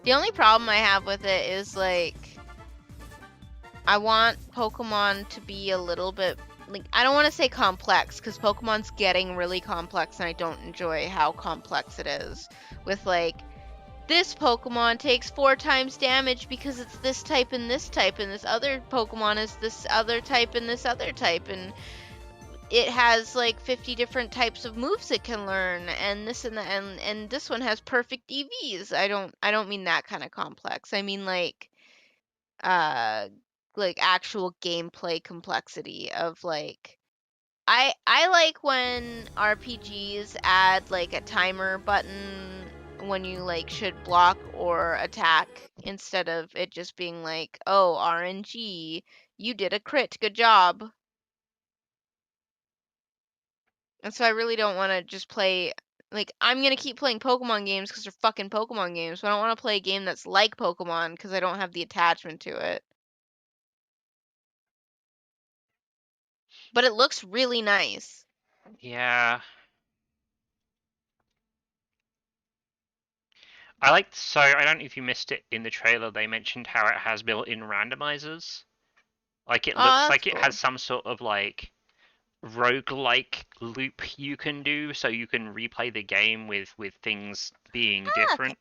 The only problem I have with it is, like, I want Pokemon to be a little bit, like, I don't want to say complex, because Pokemon's getting really complex, and I don't enjoy how complex it is. With, like, this Pokemon takes 4 times damage because it's this type, and this other Pokemon is this other type, and this other type, and it has like 50 different types of moves it can learn, and this and that, and this one has perfect EVs. I don't mean that kind of complex. I mean like actual gameplay complexity of like I like when RPGs add like a timer button when you like should block or attack, instead of it just being like, oh, RNG, you did a crit, good job. And so I really don't want to just play, like, I'm going to keep playing Pokemon games because they're fucking Pokemon games, but I don't want to play a game that's like Pokemon because I don't have the attachment to it. But it looks really nice. Yeah. So I don't know if you missed it in the trailer, they mentioned how it has built-in randomizers. Like, it looks Oh, that's like it cool. has some sort of, like, roguelike loop you can do, so you can replay the game with things being different.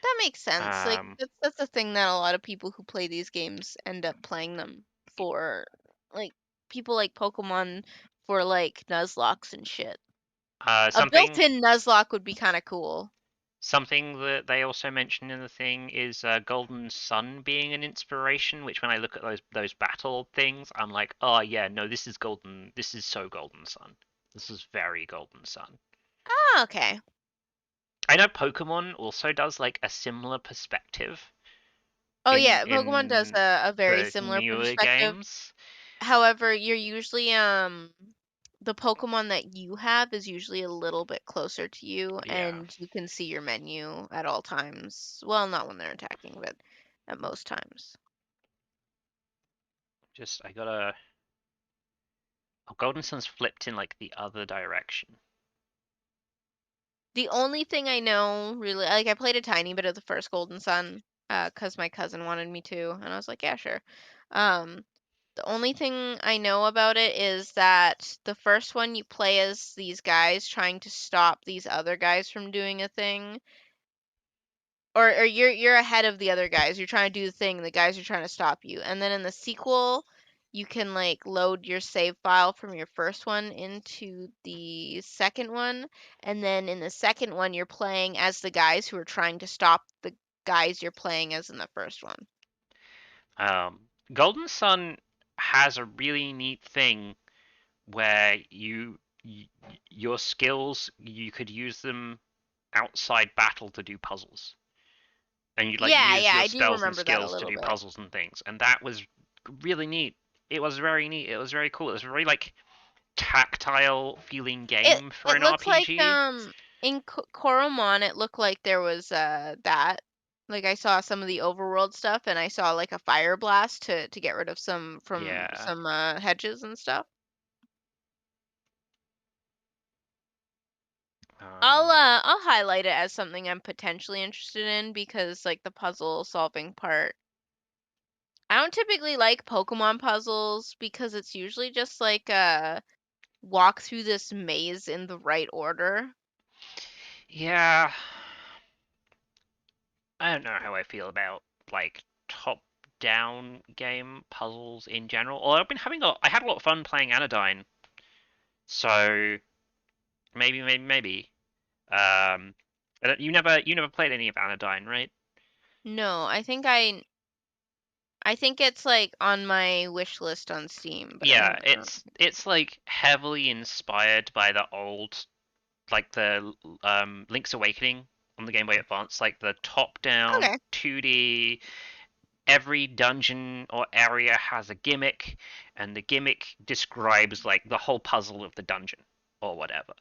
That makes sense. Like, that's the thing that a lot of people who play these games end up playing them for. Like, people like Pokemon for, like, Nuzlocke and shit. A built-in Nuzlocke would be kind of cool. Something that they also mentioned in the thing is Golden Sun being an inspiration, which when I look at those battle things, I'm like, oh yeah, no, this is Golden. This is so Golden Sun. This is very Golden Sun. Oh, okay. I know Pokemon also does like a similar perspective. Oh yeah, Pokemon does a very similar perspective. Games. However, you're usually the Pokemon that you have is usually a little bit closer to you, and you can see your menu at all times. Well, not when they're attacking, but at most times. I gotta. Oh, Golden Sun's flipped in like the other direction. The only thing I know, really, like I played a tiny bit of the first Golden Sun, because my cousin wanted me to, and I was like, yeah, sure. The only thing I know about it is that the first one you play as these guys trying to stop these other guys from doing a thing. Or you're ahead of the other guys. You're trying to do the thing, the guys are trying to stop you. And then in the sequel, you can like load your save file from your first one into the second one, and then in the second one you're playing as the guys who are trying to stop the guys you're playing as in the first one. Golden Sun has a really neat thing where your skills, you could use them outside battle to do puzzles, and you'd like use your spells and skills to do puzzles and things, and that was really neat. It was very neat. It was very cool. It was a very like tactile feeling game for an RPG. Like in Coromon, it looked like there was that. Like I saw some of the overworld stuff, and I saw like a fire blast to get rid of some hedges and stuff. I'll highlight it as something I'm potentially interested in, because like the puzzle solving part. I don't typically like Pokemon puzzles because it's usually just like walk through this maze in the right order. Yeah. I don't know how I feel about like top-down game puzzles in general. Although I had a lot of fun playing Anodyne. So maybe. You never played any of Anodyne, right? No, I think it's like on my wish list on Steam. But yeah, it's like heavily inspired by the old, like the Link's Awakening on the Game Boy Advance, like the top-down 2D. Every dungeon or area has a gimmick, and the gimmick describes like the whole puzzle of the dungeon or whatever.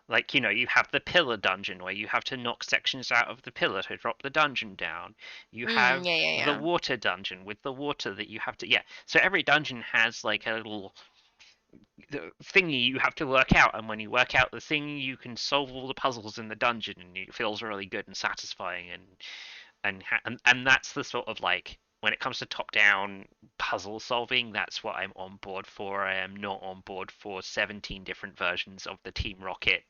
Like, you have the pillar dungeon where you have to knock sections out of the pillar to drop the dungeon down. You have the water dungeon with the water that you have to. Yeah. So every dungeon has like a little the thingy you have to work out, and when you work out the thing, you can solve all the puzzles in the dungeon, and it feels really good and satisfying, and that's the sort of like when it comes to top-down puzzle solving, that's what I'm on board for. I am not on board for 17 different versions of the Team Rocket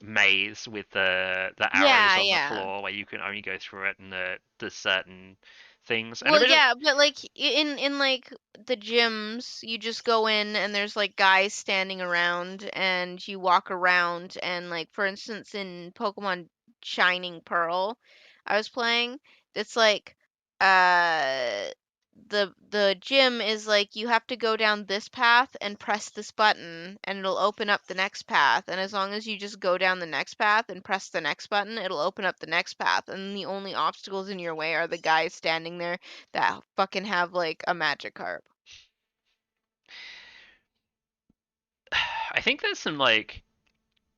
maze with the arrows on the floor where you can only go through it and the certain things. And Well, yeah, but like in like the gyms, you just go in and there's like guys standing around and you walk around and like for instance in Pokemon Shining Pearl, I was playing, it's like uh the gym is like you have to go down this path and press this button and it'll open up the next path, and as long as you just go down the next path and press the next button it'll open up the next path, and the only obstacles in your way are the guys standing there that fucking have like a Magikarp. I think there's some like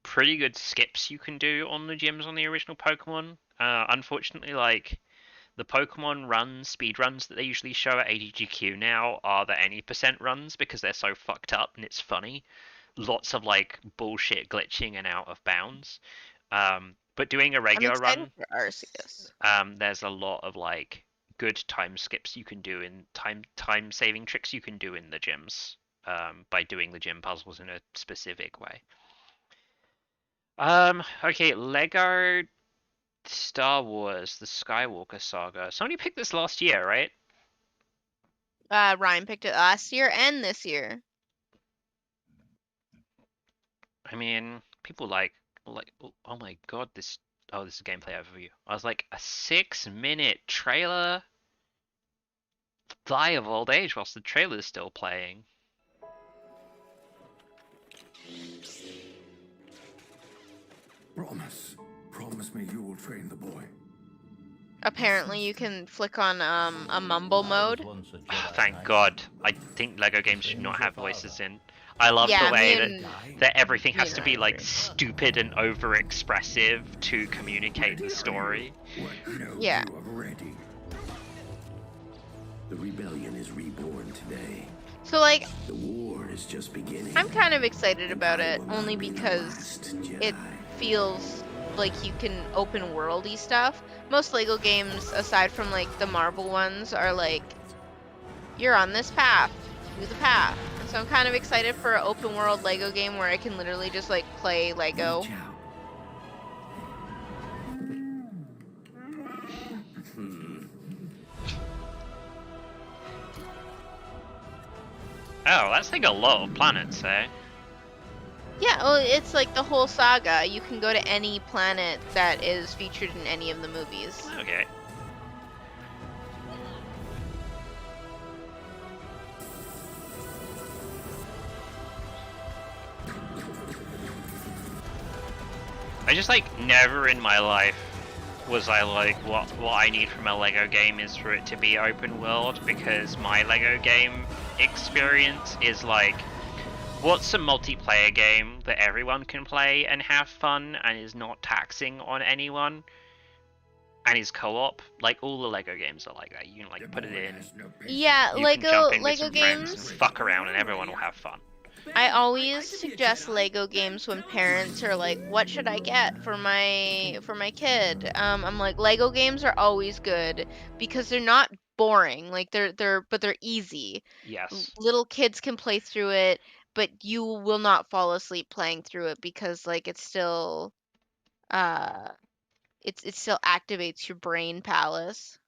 pretty good skips you can do on the gyms on the original Pokemon. Unfortunately, like the Pokemon speed runs that they usually show at ADGQ now are the any percent runs because they're so fucked up and it's funny. Lots of like bullshit glitching and out of bounds. But doing a regular run, for Arceus. There's a lot of like good time skips you can do in time saving tricks you can do in the gyms by doing the gym puzzles in a specific way. Okay, Lego Star Wars, the Skywalker Saga. Somebody picked this last year, right? Ryan picked it last year and this year. I mean, people like, oh my god, this is a gameplay overview. I was like, a 6-minute trailer? Die of old age whilst the trailer's still playing. Promise me you will train the boy. Apparently you can flick on a mumble mode. Thank God. I think Lego games should not have voices in. I love the way that everything has to be like stupid and over expressive to communicate the story. Yeah. The rebellion is reborn today. So like the war is just beginning. I'm kind of excited about it only because it feels like you can open worldy stuff. Most Lego games, aside from like the Marvel ones, are like you're on this path, do the path. And so I'm kind of excited for an open world Lego game where I can literally just like play Lego. Oh, that's like a lot of planets, eh? Yeah, well, it's like the whole saga. You can go to any planet that is featured in any of the movies. Okay. I just like never in my life was I like what I need from a Lego game is for it to be open world, because my Lego game experience is like, what's a multiplayer game that everyone can play and have fun and is not taxing on anyone and is co-op? Like all the Lego games are like that. You can like put it in. Yeah, Lego games fuck around and everyone will have fun. I always suggest Lego games when parents are like, "What should I get for my kid?" I'm like, Lego games are always good because they're not boring. Like they're easy. Yes. Little kids can play through it, but you will not fall asleep playing through it because like it still activates your brain palace.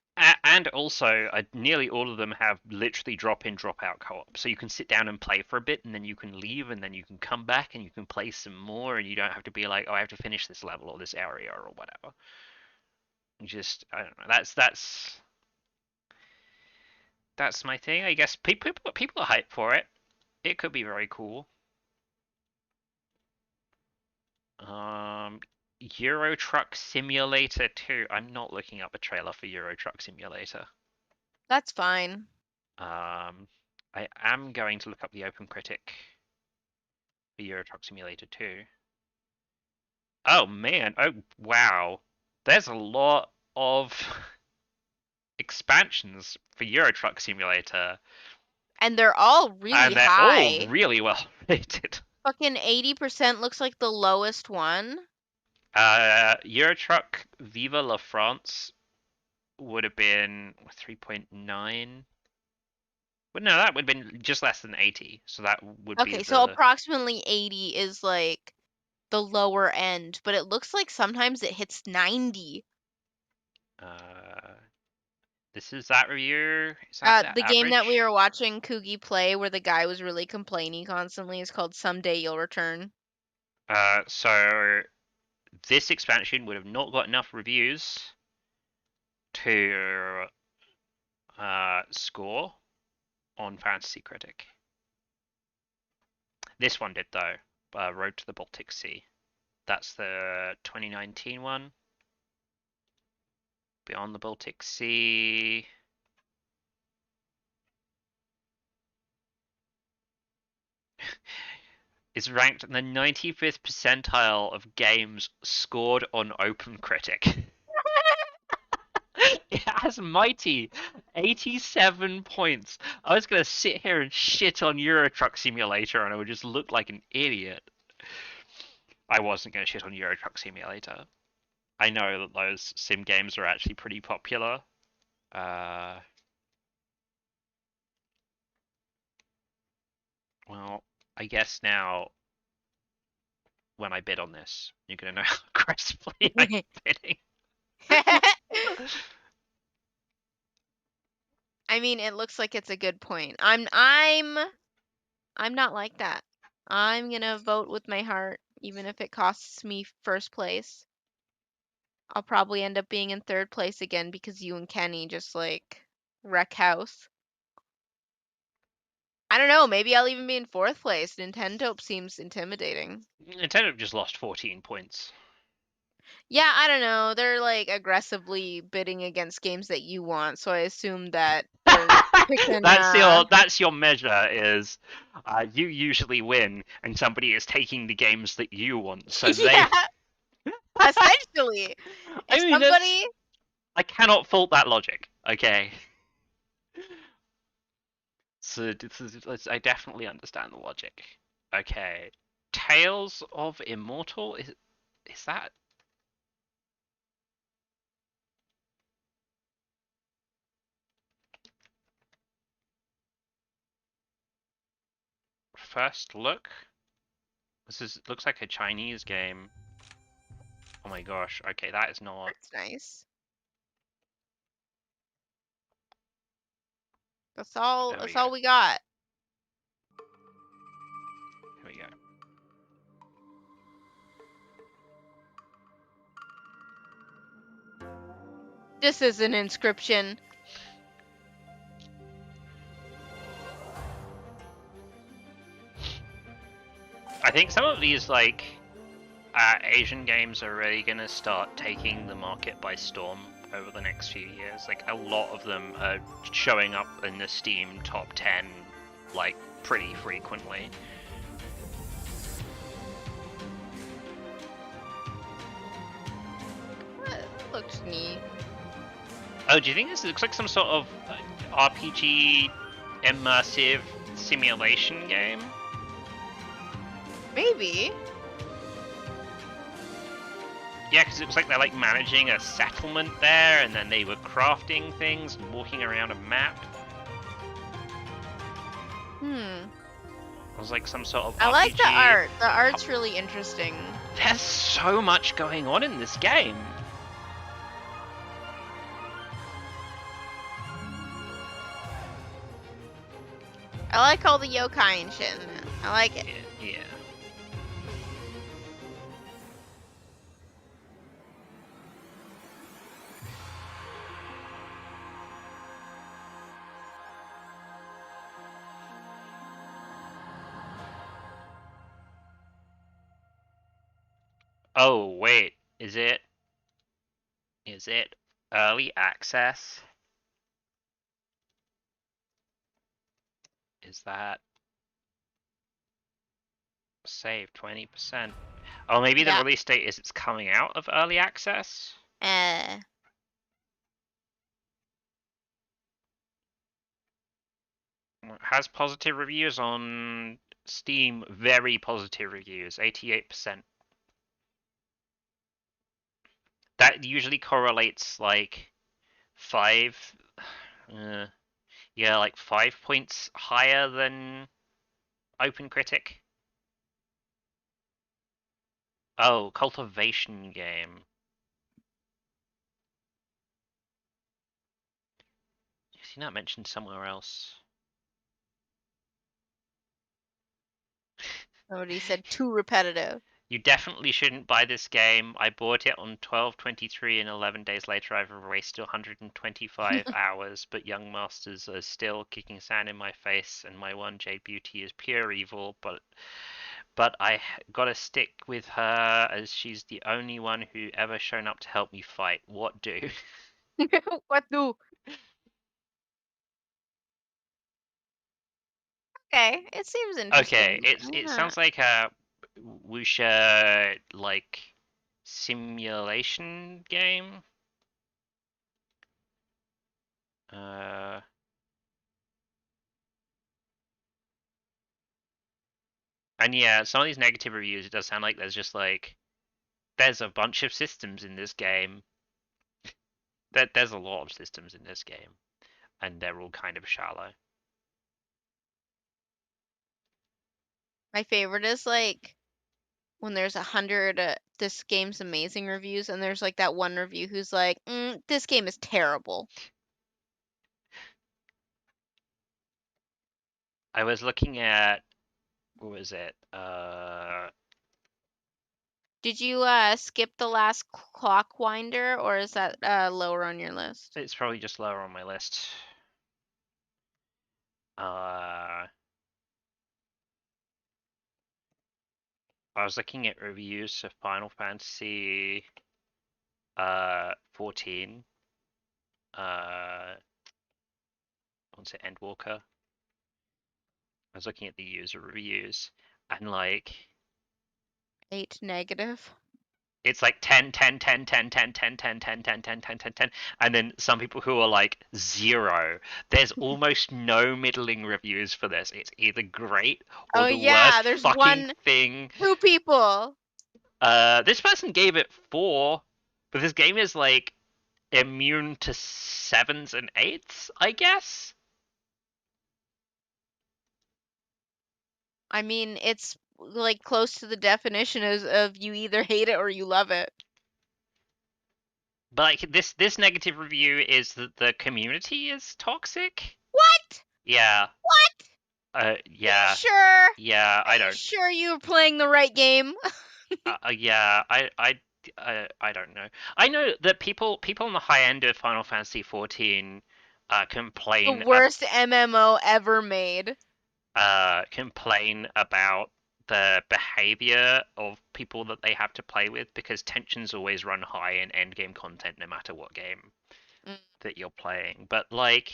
And also, nearly all of them have literally drop-in, drop-out co-op. So you can sit down and play for a bit, and then you can leave, and then you can come back, and you can play some more, and you don't have to be like, oh, I have to finish this level or this area or whatever. Just, I don't know. That's my thing. I guess people are hyped for it. It could be very cool. Euro Truck Simulator 2. I'm not looking up a trailer for Euro Truck Simulator. That's fine. I am going to look up the Open Critic for Euro Truck Simulator 2. Oh man, oh wow. There's a lot of expansions for Euro Truck Simulator. And they're all really and they're high. all really well rated. Fucking 80% looks like the lowest one. Eurotruck Viva la France would have been 3.9. But no, that would have been just less than 80. So that would be Okay, so approximately 80 is like the lower end, but it looks like sometimes it hits 90. This is that review? Is that the game that we average? were watching Kugi play where the guy was really complaining constantly is called Someday You'll Return. So this expansion would have not got enough reviews to score on Fantasy Critic. This one did though. Road to the Baltic Sea. That's the 2019 one. Beyond the Baltic Sea. Is ranked in the 95th percentile of games scored on OpenCritic. It has mighty 87 points. I was going to sit here and shit on Euro Truck Simulator and I would just look like an idiot. I wasn't going to shit on Euro Truck Simulator. I know that those sim games are actually pretty popular. Well, I guess now when I bid on this, you're going to know how aggressively I'm bidding. I mean, it looks like it's a good point. I'm not like that. I'm gonna vote with my heart, even if it costs me first place. I'll probably end up being in third place again because you and Kenny just like wreck house. I don't know, maybe I'll even be in fourth place. Nintendo seems intimidating. Nintendo just lost 14 points. Yeah, I don't know. They're like aggressively bidding against games that you want, so I assume that they're picking, that's your measure is you usually win and somebody is taking the games that you want. So yeah, essentially. If somebody I cannot fault that logic, okay? So I definitely understand the logic. Okay. Tales of Immortal? Is that? First look? Looks like a Chinese game. Oh my gosh, okay, that is not... That's nice. That's all we got. Here we go. This is an inscription. I think some of these, like, Asian games are really gonna start taking the market by storm over the next few years. Like, a lot of them are showing up in the Steam top 10, like, pretty frequently. That looks neat. Oh, do you think this looks like some sort of RPG immersive simulation game? Maybe. Yeah, because it looks like they're like managing a settlement there, and then they were crafting things and walking around a map. It was like some sort of RPG. I like the art. The art's really interesting. There's so much going on in this game. I like all the yokai and shit in it. I like it. Yeah. Oh, wait. Is it early access? Is that save 20%? Oh, maybe the release date is it's coming out of early access? Has positive reviews on Steam. Very positive reviews, 88%. That usually correlates like 5, yeah, like 5 points higher than OpenCritic. Oh, cultivation game. I've seen that mentioned somewhere else. Somebody said too repetitive. You definitely shouldn't buy this game. I bought it on 12/23 and 11 days later I've wasted 125 hours, but Young Masters are still kicking sand in my face and my one Jade Beauty is pure evil, but I gotta stick with her as she's the only one who ever shown up to help me fight. What do? What do? Okay, it seems interesting. Okay, it sounds like a wuxia like simulation game. And yeah, some of these negative reviews, it does sound like there's just like there's a bunch of systems in this game. There's a lot of systems in this game, and they're all kind of shallow. My favorite is like when there's 100 this game's amazing reviews, and there's like that one review who's like, this game is terrible. I was looking at what was it? Did you skip the last Clockwinder, or is that lower on your list? It's probably just lower on my list. I was looking at reviews of Final Fantasy 14. What's it, Endwalker? I was looking at the user reviews, and like 8 negative. it's like 10, 10, 10, 10, 10, 10, 10, 10, 10, 10, 10, 10, 10, and then some people who are like 0. There's almost no middling reviews for this. It's either great or the worst there's fucking thing. 2 people. This person gave it 4, but this game is like immune to 7s and 8s, I guess. I mean, it's like close to the definition of you either hate it or you love it. But like this negative review is that the community is toxic. What? Yeah. What? Yeah. Are you sure? Yeah, I Are don't. you sure you were playing the right game? Yeah, I don't know. I know that people on the high end of Final Fantasy 14 complain The worst MMO ever made. Complain about the behavior of people that they have to play with because tensions always run high in endgame content no matter what game that you're playing. But like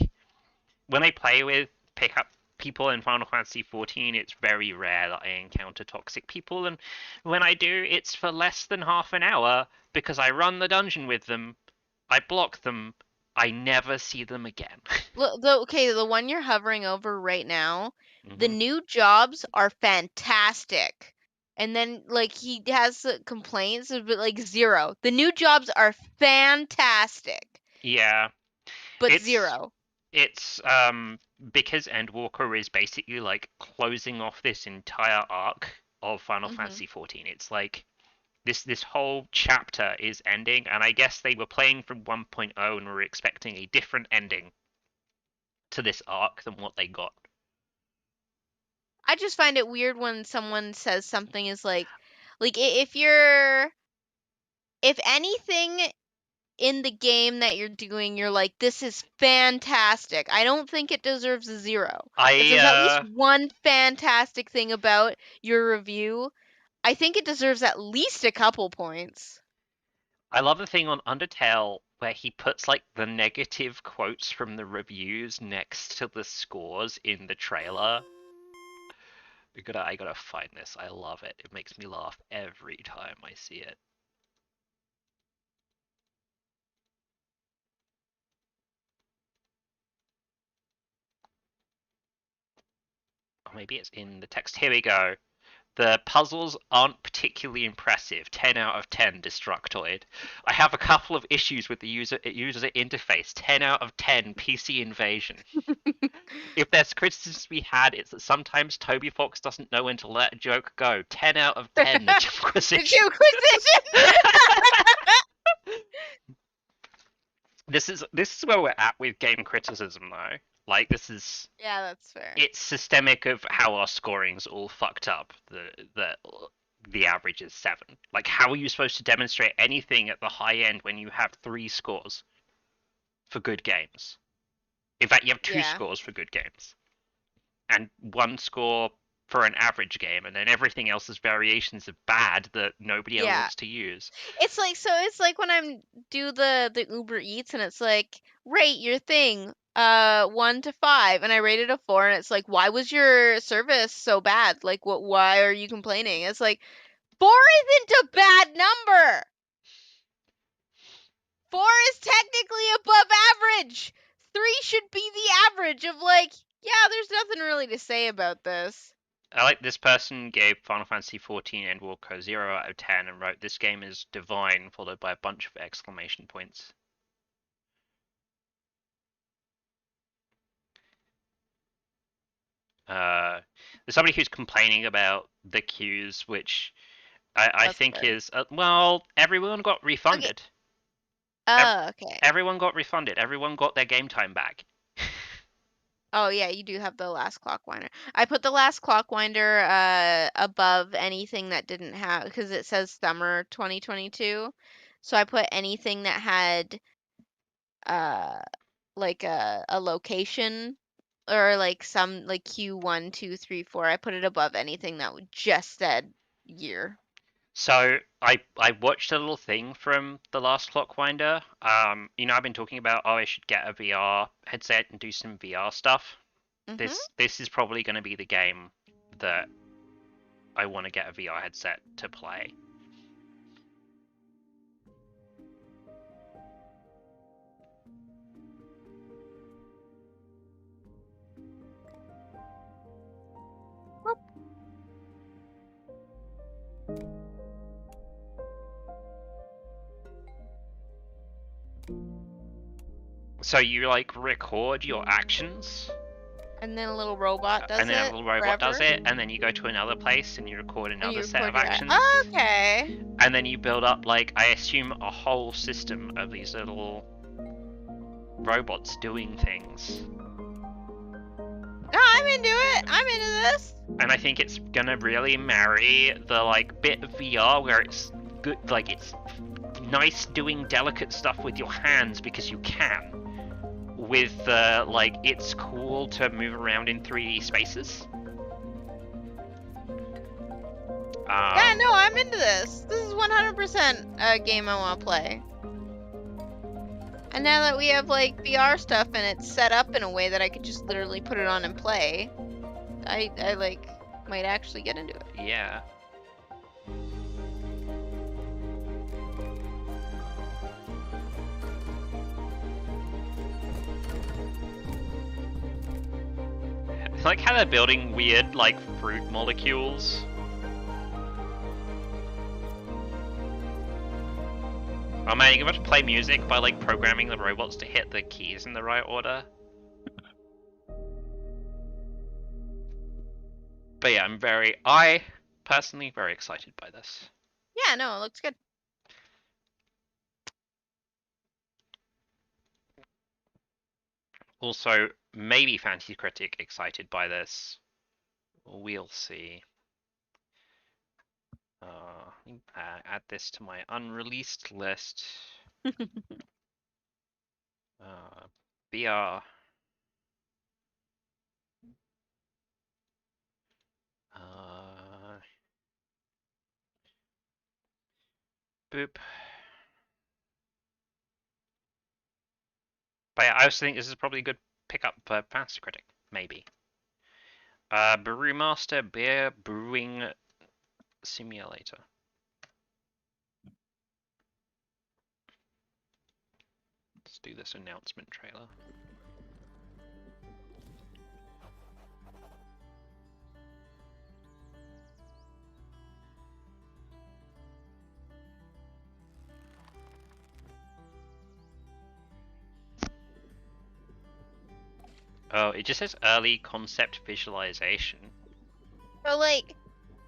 when I play with pickup people in Final Fantasy 14, it's very rare that I encounter toxic people, and when I do, it's for less than half an hour because I run the dungeon with them, I block them, I never see them again. Look, the one you're hovering over right now, the Mhm. new jobs are fantastic. And then like he has complaints, but like 0. The new jobs are fantastic, Yeah, but it's 0. it's because Endwalker is basically like closing off this entire arc of Final Fantasy 14. It's like this whole chapter is ending, and I guess they were playing from 1.0 and were expecting a different ending to this arc than what they got. I just find it weird when someone says something is like if anything in the game that you're doing, you're like, this is fantastic. I don't think it deserves a 0. If there's at least one fantastic thing about your review, I think it deserves at least a couple points. I love the thing on Undertale where he puts like the negative quotes from the reviews next to the scores in the trailer. I gotta find this. I love it. It makes me laugh every time I see it. maybe it's in the text. Here we go. The puzzles aren't particularly impressive. 10 out of 10, Destructoid. I have a couple of issues with the user interface. 10 out of 10, PC Invasion. If there's criticisms we had, it's that sometimes Toby Fox doesn't know when to let a joke go. 10 out of 10, the Jimquisition. This is where we're at with game criticism, though. Like, this is... Yeah, that's fair. It's systemic of how our scoring's all fucked up. The average is 7. Like, how are you supposed to demonstrate anything at the high end when you have 3 scores for good games? In fact, you have 2 scores for good games. And 1 score for an average game, and then everything else is variations of bad that nobody else wants to use. It's like when I'm do the Uber Eats, and it's like, rate your thing 1 to 5, and I rated a 4, and it's like, why was your service so bad? Like, why are you complaining? It's like, 4 isn't a bad number. 4 is technically above average. 3 should be the average of, like, yeah, there's nothing really to say about this. I like this person gave Final Fantasy XIV Endwalker 0 out of 10 and wrote, "This game is divine," followed by a bunch of exclamation points. There's somebody who's complaining about the queues, which I think is... well, everyone got refunded. Okay. Everyone got refunded. Everyone got their game time back. Oh, yeah, you do have the last Clockwinder. I put the last Clockwinder above anything that didn't have, because it says summer 2022. So I put anything that had like a location, or like some like Q1, 2, 3, 4. I put it above anything that just said year. So I watched a little thing from the last Clockwinder. You know, I've been talking about, I should get a VR headset and do some VR stuff. Mm-hmm. This is probably going to be the game that I want to get a VR headset to play. So you like record your actions, and then a little robot does it. And then a little robot does it, and then you go to another place and you record another set of actions. Okay. And then you build up, like, I assume, a whole system of these little robots doing things. No, I'm into it. I'm into this. And I think it's gonna really marry the, like, bit of VR where it's good, like, it's nice doing delicate stuff with your hands because you can, with like, it's cool to move around in 3D spaces. Yeah, no, I'm into this. This is 100% a game I want to play. And now that we have like VR stuff and it's set up in a way that I could just literally put it on and play, I like might actually get into it. Yeah. I like how they're building weird, like, fruit molecules. Oh man, you're about to play music by, like, programming the robots to hit the keys in the right order. But yeah, I personally very excited by this. Yeah, no, it looks good. Also, maybe Fantasy Critic excited by this. We'll see. Add this to my unreleased list. BR. Boop. But yeah, I also think this is probably a good pickup for Fantasy Critic, maybe. Brewmaster Beer Brewing Simulator. Let's do this announcement trailer. Oh, it just says early concept visualization. So, like,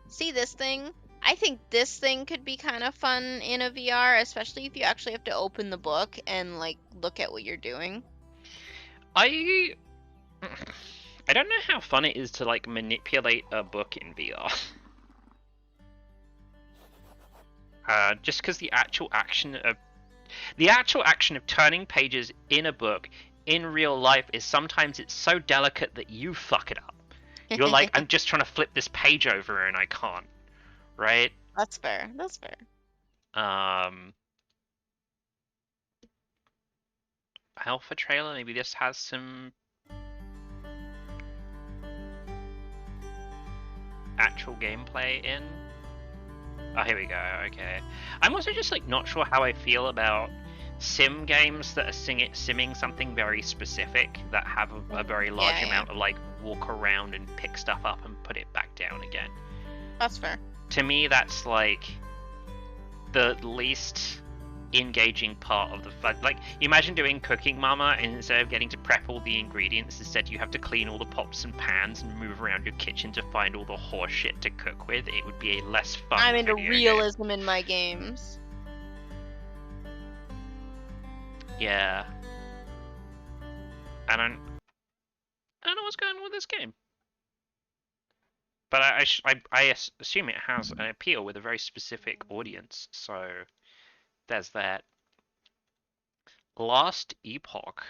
see this thing? I think this thing could be kind of fun in a VR, especially if you actually have to open the book and, like, look at what you're doing. I don't know how fun it is to, like, manipulate a book in VR. Just because the actual action of turning pages in a book in real life is sometimes it's so delicate that you fuck it up. You're like, I'm just trying to flip this page over and I can't, right? That's fair. That's fair. Alpha trailer, maybe this has some actual gameplay in. Oh, here we go. Okay. I'm also just like not sure how I feel about sim games that are simming something very specific that have a very large amount of like walk around and pick stuff up and put it back down again. That's fair. To me, that's like the least engaging part of the fun. Like, imagine doing Cooking Mama and instead of getting to prep all the ingredients, instead you have to clean all the pots and pans and move around your kitchen to find all the horse shit to cook with. It would be a less fun I'm into video realism game. in my games. Yeah. I don't know what's going on with this game. But I assume it has an appeal with a very specific audience, so there's that. Last Epoch.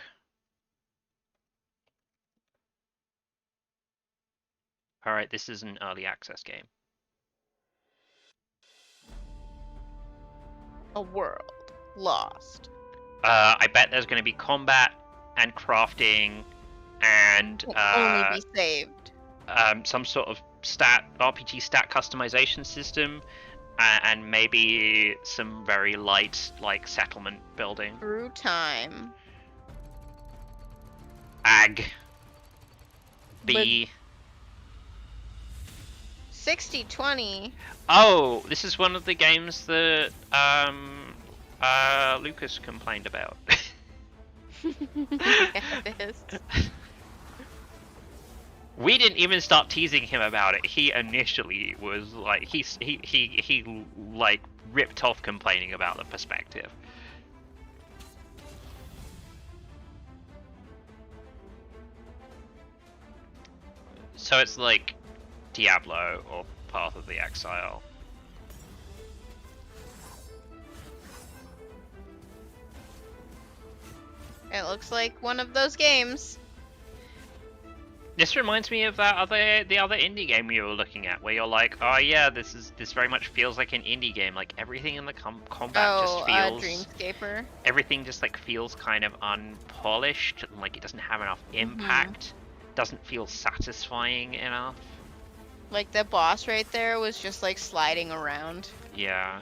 Alright, this is an early access game. A world lost. I bet there's going to be combat and crafting and only be saved. Some sort of RPG stat customization system, and maybe some very light like settlement building. Through time. Ag. B. 60/20. Oh, this is one of the games that Lucas complained about. Yeah, it is. We didn't even start teasing him about it. He initially was like, he like ripped off complaining about the perspective. So it's like Diablo or Path of the Exile. It looks like one of those games. This reminds me of the other indie game you were looking at, where you're like, oh yeah, this very much feels like an indie game. Like everything in the combat just feels. Dreamscaper. Everything just like feels kind of unpolished, and like it doesn't have enough impact. Doesn't feel satisfying enough. Like the boss right there was just like sliding around. Yeah.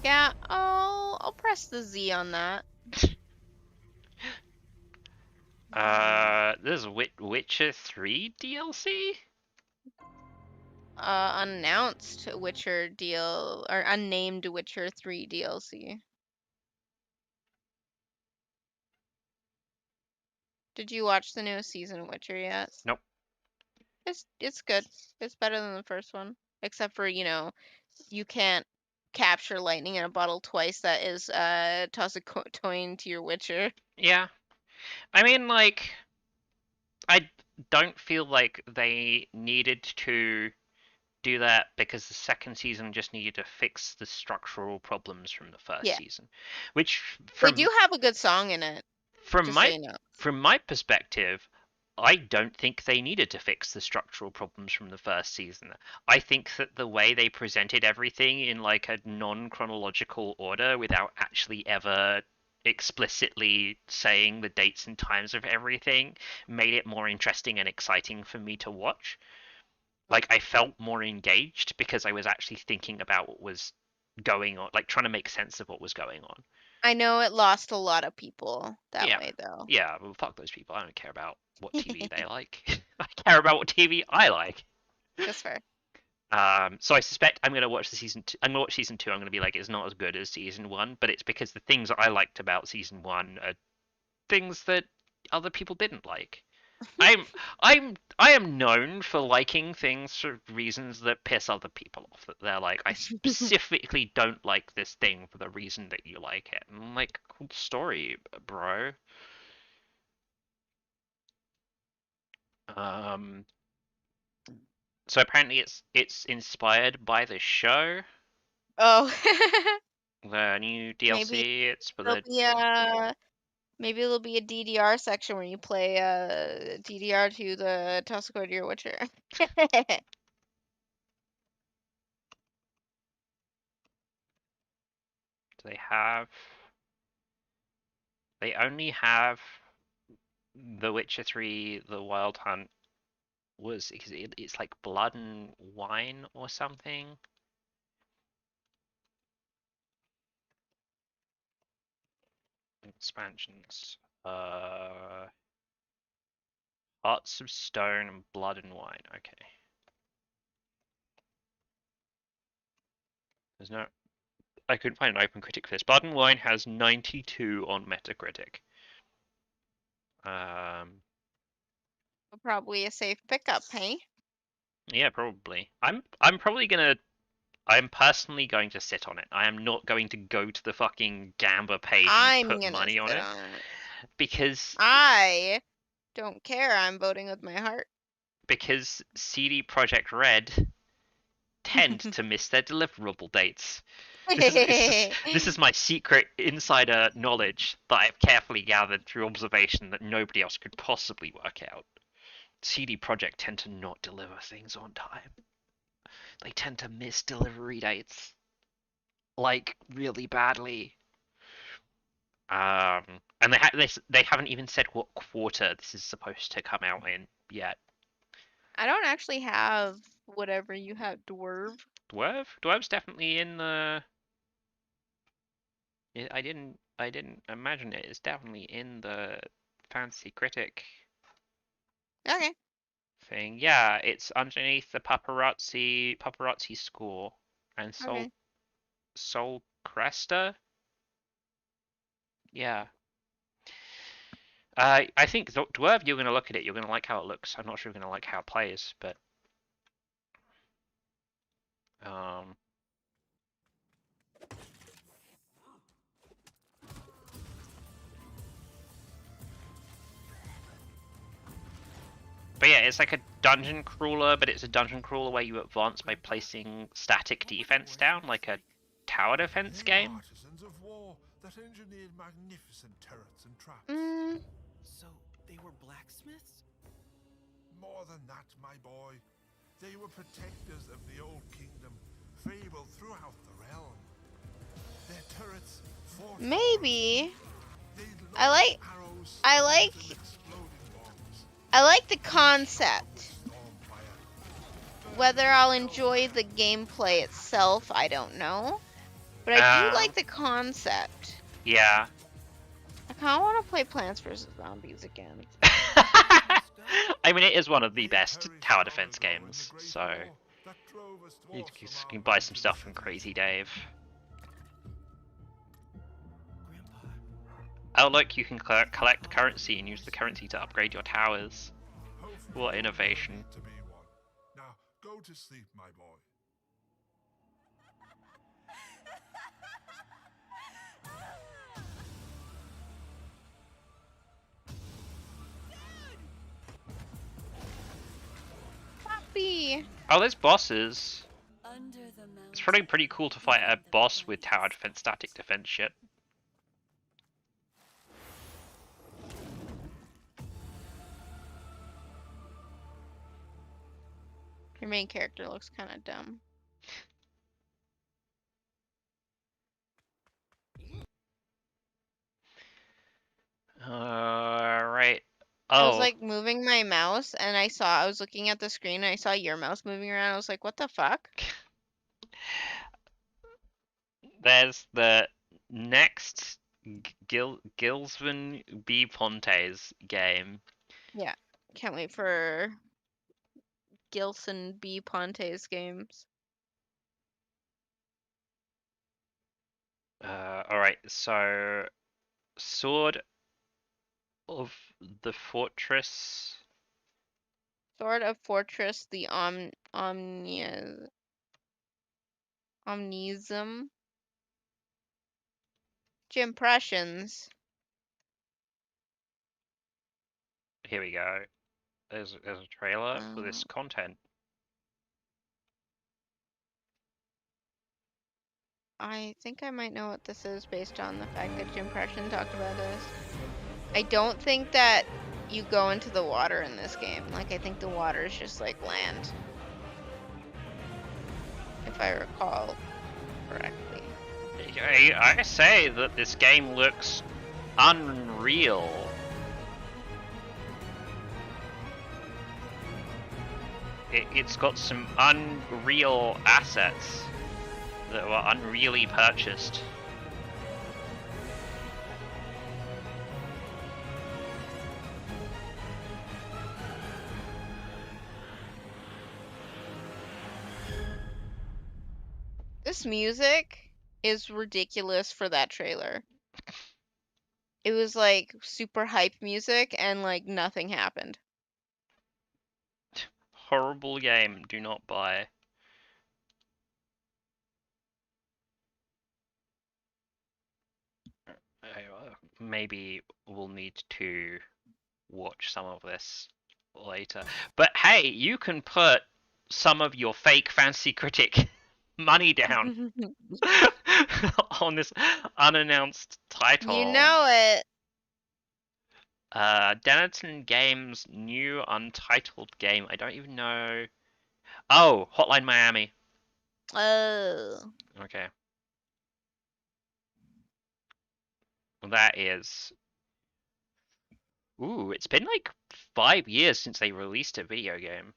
Yeah, I'll press the Z on that. There's Witcher 3 DLC? Unannounced Witcher deal or unnamed Witcher 3 DLC. Did you watch the newest season of Witcher yet? Nope. It's good. It's better than the first one, except for you can't capture lightning in a bottle twice. That is toss a coin to your Witcher. Yeah. I mean, like, I don't feel like they needed to do that because the second season just needed to fix the structural problems from the first season. Which they do have a good song in it. From my perspective, I don't think they needed to fix the structural problems from the first season. I think that the way they presented everything in like a non-chronological order without actually ever explicitly saying the dates and times of everything made it more interesting and exciting for me to watch. Like I felt more engaged because I was actually thinking about what was going on, like trying to make sense of what was going on. I know it lost a lot of people that Yeah. way, though. Yeah, well, fuck those people. I don't care about what TV they like. I care about what TV I like. That's fair. So I suspect I'm gonna watch the season. I'm gonna watch season 2. I'm gonna be like, it's not as good as season 1, but it's because the things that I liked about season 1 are things that other people didn't like. I am known for liking things for reasons that piss other people off. That they're like, I specifically don't like this thing for the reason that you like it. And I'm like, cool story, bro. So apparently it's inspired by the show. Oh. The new DLC. Maybe it's for there'll the be a maybe there'll be a DDR section where you play DDR to the Tasuku to your Witcher. They only have The Witcher 3, The Wild Hunt was it's like Blood and Wine or something. Expansions. Hearts of Stone and Blood and Wine. Okay. There's no. I couldn't find an open critic for this. Blood and Wine has 92 on Metacritic. Probably a safe pickup, hey? Yeah, probably. I'm personally going to sit on it. I am not going to go to the fucking Gamba page and put money on it. Because I don't care. I'm voting with my heart. Because CD Projekt Red tend to miss their deliverable dates. This is my secret insider knowledge that I've carefully gathered through observation that nobody else could possibly work out. CD Projekt tend to not deliver things on time. They tend to miss delivery dates, like really badly. And they haven't even said what quarter this is supposed to come out in yet. I don't actually have whatever you have, Dwarf. Dwarf's definitely in the. I didn't imagine it. It's definitely in the Fantasy Critic. Okay. Thing. Yeah, it's underneath the paparazzi score and Soul Cresta. Yeah. I think Dwarf, you're gonna look at it. You're gonna like how it looks. I'm not sure you're gonna like how it plays, but But yeah, it's like a dungeon crawler, but it's a dungeon crawler where you advance by placing static defense down, like a tower defense game. Artisans of war that engineered magnificent turrets and traps. So they were blacksmiths? More than that, my boy. They were protectors of the old kingdom, fabled throughout the realm. Their turrets fought. Maybe. I like the concept. Whether I'll enjoy the gameplay itself, I don't know. But I do like the concept. Yeah. I kind of want to play Plants vs. Zombies again. I mean, it is one of the best tower defense games, so you can buy some stuff from Crazy Dave. Oh look, you can collect currency and use the currency to upgrade your towers. What innovation. Now, go to sleep, my boy. Puppy! Oh, there's bosses. It's probably pretty cool to fight a boss with tower defense, static defense shit. Your main character looks kind of dumb. Right. I was like moving my mouse and I was looking at the screen and I saw your mouse moving around. I was like, what the fuck? there's the next Gilsvan B. Ponte's game. Yeah, can't wait for Gilson B. Ponte's games. Alright, so Sword of the Fortress. Sword of Fortress, the Omnism. Impressions. Here we go. There's a trailer for this Oh. content. I think I might know what this is based on the fact that Jim Pression talked about this. I don't think that you go into the water in this game. Like, I think the water is just like land. If I recall correctly. I say that this game looks unreal. It's got some unreal assets that were unreally purchased. This music is ridiculous for that trailer. It was like super hype music and like nothing happened. Horrible game, do not buy. Maybe we'll need to watch some of this later. But hey, you can put some of your fake Fantasy Critic money down on this unannounced title. You know it. Dennerton Games' new Untitled game. I don't even know. Oh, Hotline Miami. Oh. Okay. Well, that is. Ooh, it's been like 5 years since they released a video game.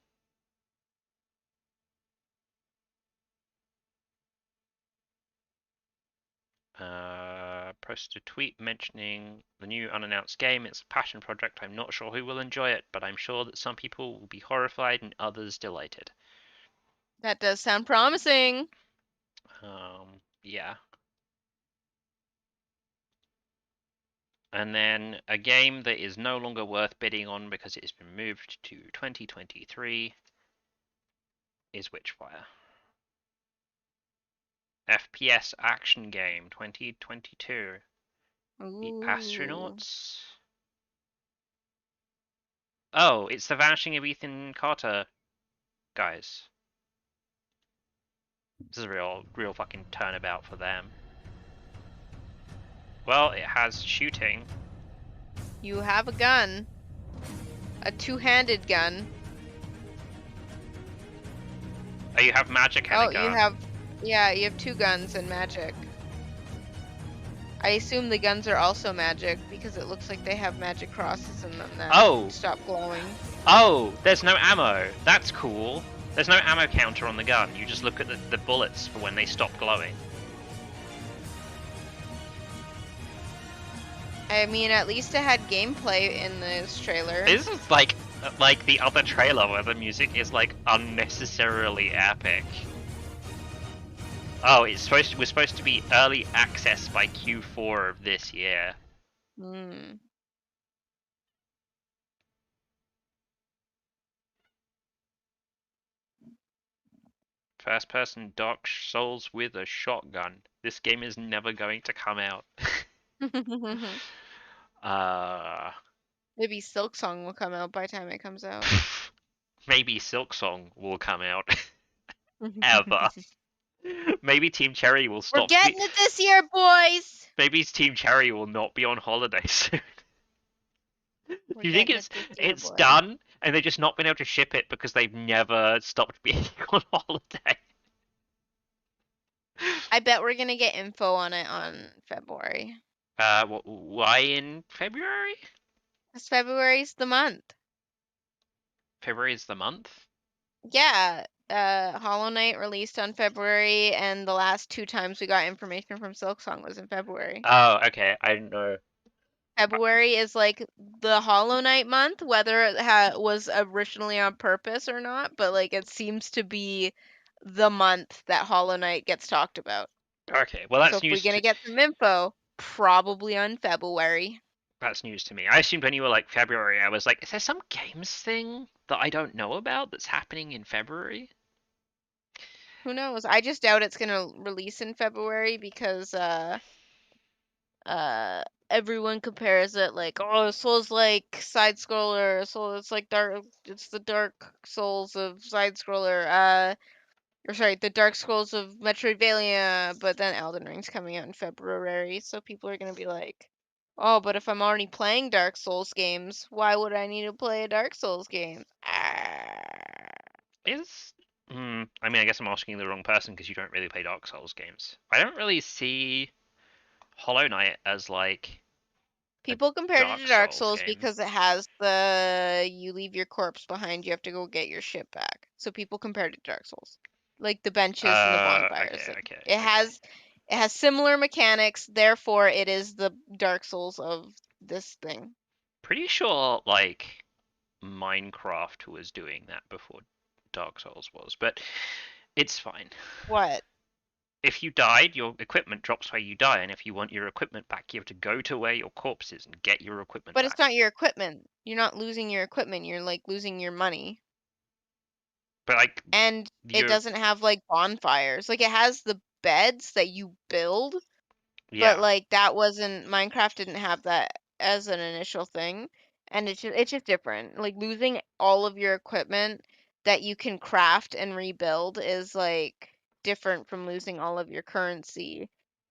Posted a tweet mentioning the new unannounced game. It's a passion project. I'm not sure who will enjoy it, but I'm sure that some people will be horrified and others delighted. That does sound promising. Yeah. And then a game that is no longer worth bidding on because it has been moved to 2023 is Witchfire. FPS action game 2022. The astronauts. Oh, it's the Vanishing of Ethan Carter, guys. This is a real fucking turnabout for them. Well, it has shooting. You have a gun. A two-handed gun. Oh, you have magic and a gun. You have two guns and magic. I assume the guns are also magic because it looks like they have magic crosses in them that stop glowing. Oh, there's no ammo. That's cool. There's no ammo counter on the gun. You just look at the bullets for when they stop glowing. I mean, at least it had gameplay in this trailer. This is like the other trailer where the music is like unnecessarily epic. Oh, we're supposed to be early access by Q4 of this year. Hmm. First person Dark Souls with a shotgun. This game is never going to come out. Maybe Silksong will come out by the time it comes out. Maybe Silksong will come out. Ever. Maybe Team Cherry will stop. We're getting it this year, boys! Maybe Team Cherry will not be on holiday soon. Do you think it's done and they've just not been able to ship it because they've never stopped being on holiday? I bet we're gonna get info on it on February. Why in February? Because February's the month. February is the month? Yeah, Hollow Knight released on February, and the last 2 times we got information from Silksong was in February. Oh, okay. I didn't know. February is like the Hollow Knight month, whether it was originally on purpose or not, but like it seems to be the month that Hollow Knight gets talked about. Okay, well So if we're gonna get some info, probably on February. That's news to me. I assumed when you were like February, I was like, is there some games thing that I don't know about that's happening in February? Who knows? I just doubt it's gonna release in February because everyone compares it like, oh, Souls like side scroller, so it's like it's the Dark Souls of side scroller, or sorry, the Dark Souls of Metroidvania, but then Elden Ring's coming out in February, so people are gonna be like, oh, but if I'm already playing Dark Souls games, why would I need to play a Dark Souls game? I mean, I guess I'm asking the wrong person because you don't really play Dark Souls games. I don't really see Hollow Knight as like People compare it to Dark Souls game. because it has the you leave your corpse behind, you have to go get your ship back. So people compare it to Dark Souls, like the benches and the bonfires. It has similar mechanics, therefore it is the Dark Souls of this thing. Pretty sure like Minecraft was doing that before Dark Souls was, but it's fine. What? If you died, your equipment drops where you die, and if you want your equipment back, you have to go to where your corpse is and get your equipment back. But it's not your equipment. You're not losing your equipment. You're like losing your money. But like, and it doesn't have like bonfires. Like it has the beds that you build, but like that wasn't Minecraft didn't have that as an initial thing, and it's just different. Like losing all of your equipment that you can craft and rebuild is like different from losing all of your currency,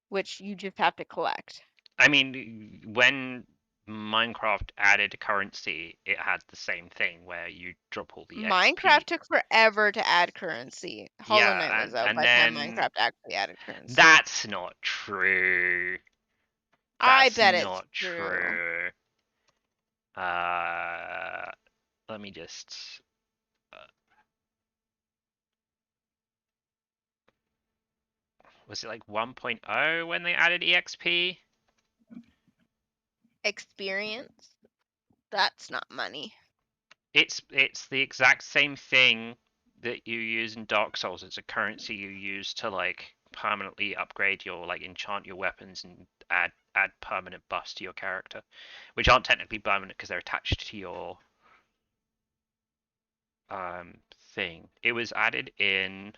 which you just have to collect. I mean, when Minecraft added currency, it had the same thing where you drop all the Minecraft XP. took forever to add currency. Hollow Knight was out by the time Minecraft actually added currency. That's not true. I bet it's true. Let me just. Was it like 1.0 when they added EXP? Experience? That's not money. It's the exact same thing that you use in Dark Souls. It's a currency you use to like permanently upgrade your like enchant your weapons and add permanent buffs to your character, which aren't technically permanent because they're attached to your thing. It was added in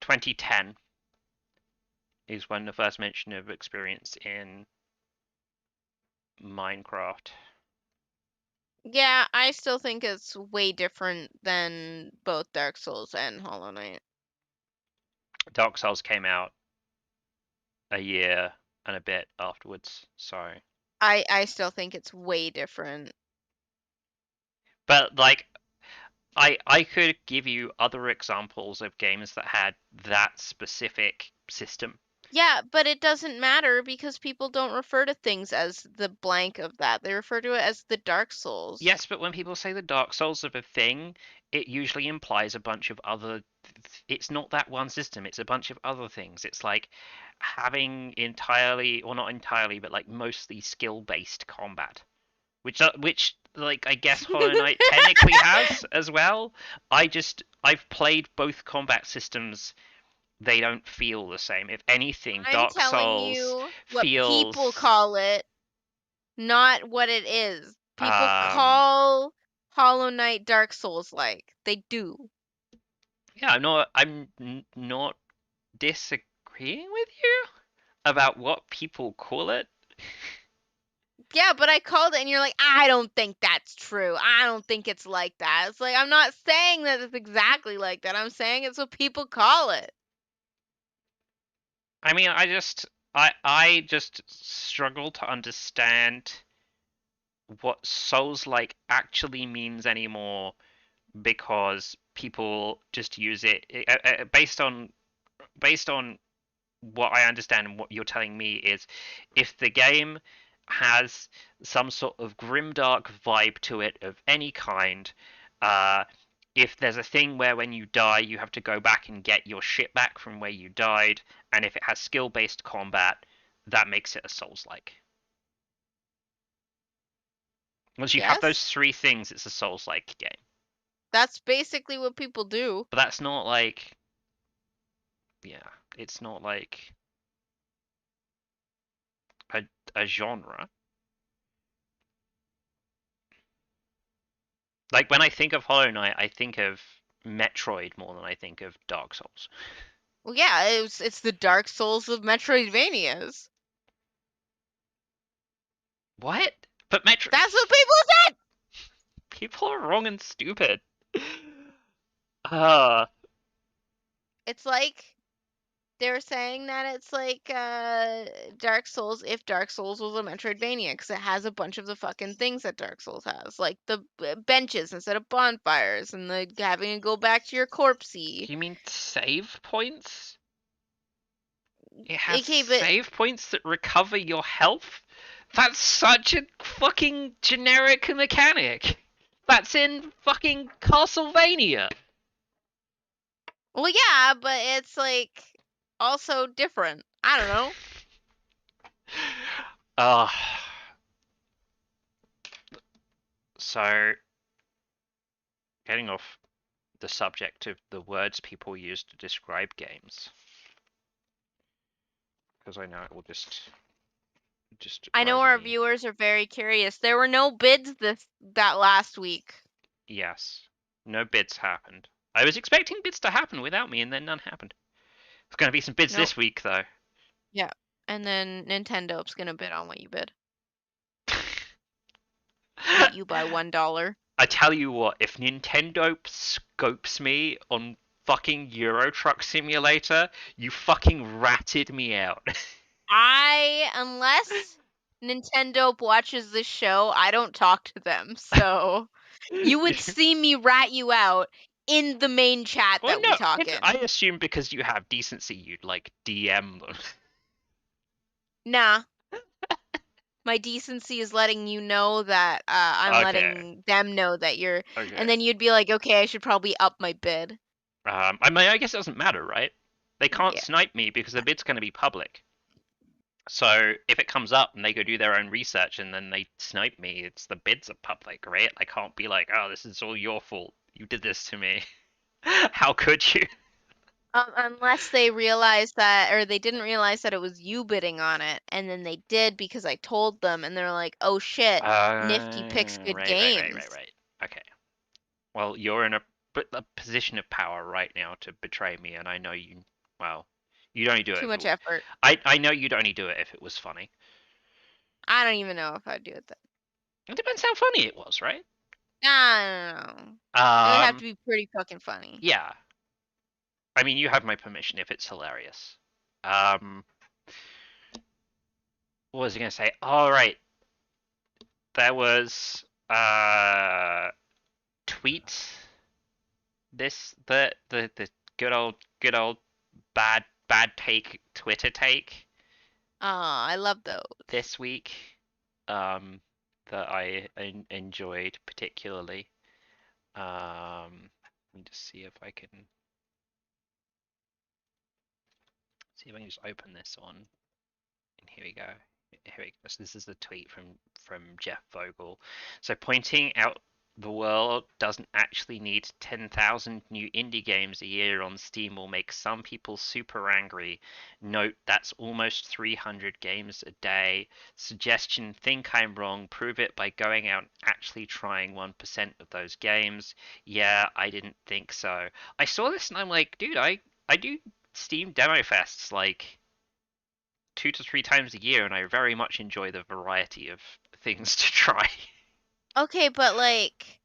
2010 is when the first mention of experience in Minecraft. Yeah, I still think it's way different than both Dark Souls and Hollow Knight. Dark Souls came out a year and a bit afterwards, so I still think it's way different. But like I could give you other examples of games that had that specific system. Yeah, but it doesn't matter because people don't refer to things as the blank of that. They refer to it as the Dark Souls. Yes, but when people say the Dark Souls of a thing, it usually implies a bunch of other. It's not that one system. It's a bunch of other things. It's like having entirely, or not entirely, but like mostly skill-based combat, which like I guess Hollow Knight technically has as well. I've played both combat systems. They don't feel the same. If anything, Dark Souls telling you what feels. People call it, not what it is. People call Hollow Knight Dark Souls like. They do. Yeah, I'm not disagreeing with you about what people call it. Yeah, but I called it and you're like, I don't think that's true. I don't think it's like that. It's like, I'm not saying that it's exactly like that. I'm saying it's what people call it. I mean, I just struggle to understand what Souls-like actually means anymore because people just use it based on what I understand and what you're telling me is, if the game has some sort of grimdark vibe to it of any kind, if there's a thing where when you die you have to go back and get your shit back from where you died, and if it has skill-based combat, that makes it a Souls-like. Once you have those three things, it's a Souls-like game. That's basically what people do. But that's not like... Yeah, it's not like a genre. Like, when I think of Hollow Knight, I think of Metroid more than I think of Dark Souls. Well, yeah, it's the Dark Souls of Metroidvanias. What? But Metroid... That's what people said! People are wrong and stupid. It's like... They were saying that it's like Dark Souls if Dark Souls was a Metroidvania, because it has a bunch of the fucking things that Dark Souls has, like the benches instead of bonfires, and the having to go back to your corpsey. You mean save points? It has save points that recover your health? That's such a fucking generic mechanic. That's in fucking Castlevania. Well, yeah, but it's like... also different. I don't know. So, getting off the subject of the words people use to describe games, because I know it will just I know our viewers are very curious. There were no bids that last week. Yes, no bids happened. I was expecting bids to happen without me, and then none happened. There's going to be some bids this week, though. Yeah, and then Nintendo's going to bid on what you bid. Beat you by $1. I tell you what, if Nintendo scopes me on fucking Euro Truck Simulator, you fucking ratted me out. Unless Nintendo watches this show, I don't talk to them, so you would see me rat you out in the main chat we talk in. I assume because you have decency, you'd like DM them. Nah. My decency is letting you know that I'm letting them know that you're, and then you'd be like, okay, I should probably up my bid. I mean, I guess it doesn't matter, right? They can't snipe me because the bid's going to be public. So if it comes up and they go do their own research and then they snipe me, the bids are public, right? I can't be like, oh, this is all your fault. You did this to me. How could you? Unless they realized that, or they didn't realize that it was you bidding on it, and then they did because I told them, and they're like, "Oh shit, Nifty picks good games." Right. Okay. Well, you're in a position of power right now to betray me, and I know you. Well, you'd only do it. Too much effort. I know you'd only do it if it was funny. I don't even know if I'd do it then. It depends how funny it was, right? I don't know. It would have to be pretty fucking funny. Yeah. I mean, you have my permission if it's hilarious. What was I going to say? All right. There was tweet. The good old bad take Twitter take. I love those. This week, that I enjoyed particularly. Let me just see if I can. See if I can just open this one. And here we go. Here we go. So this is the tweet from Jeff Vogel. So pointing out the world doesn't actually need 10,000 new indie games a year on Steam will make some people super angry. Note that's almost 300 games a day. Suggestion, think I'm wrong. Prove it by going out and actually trying 1% of those games. Yeah, I didn't think so. I saw this and I'm like, dude, I do Steam demo fests like 2 to 3 times a year, and I very much enjoy the variety of things to try. Okay, but like,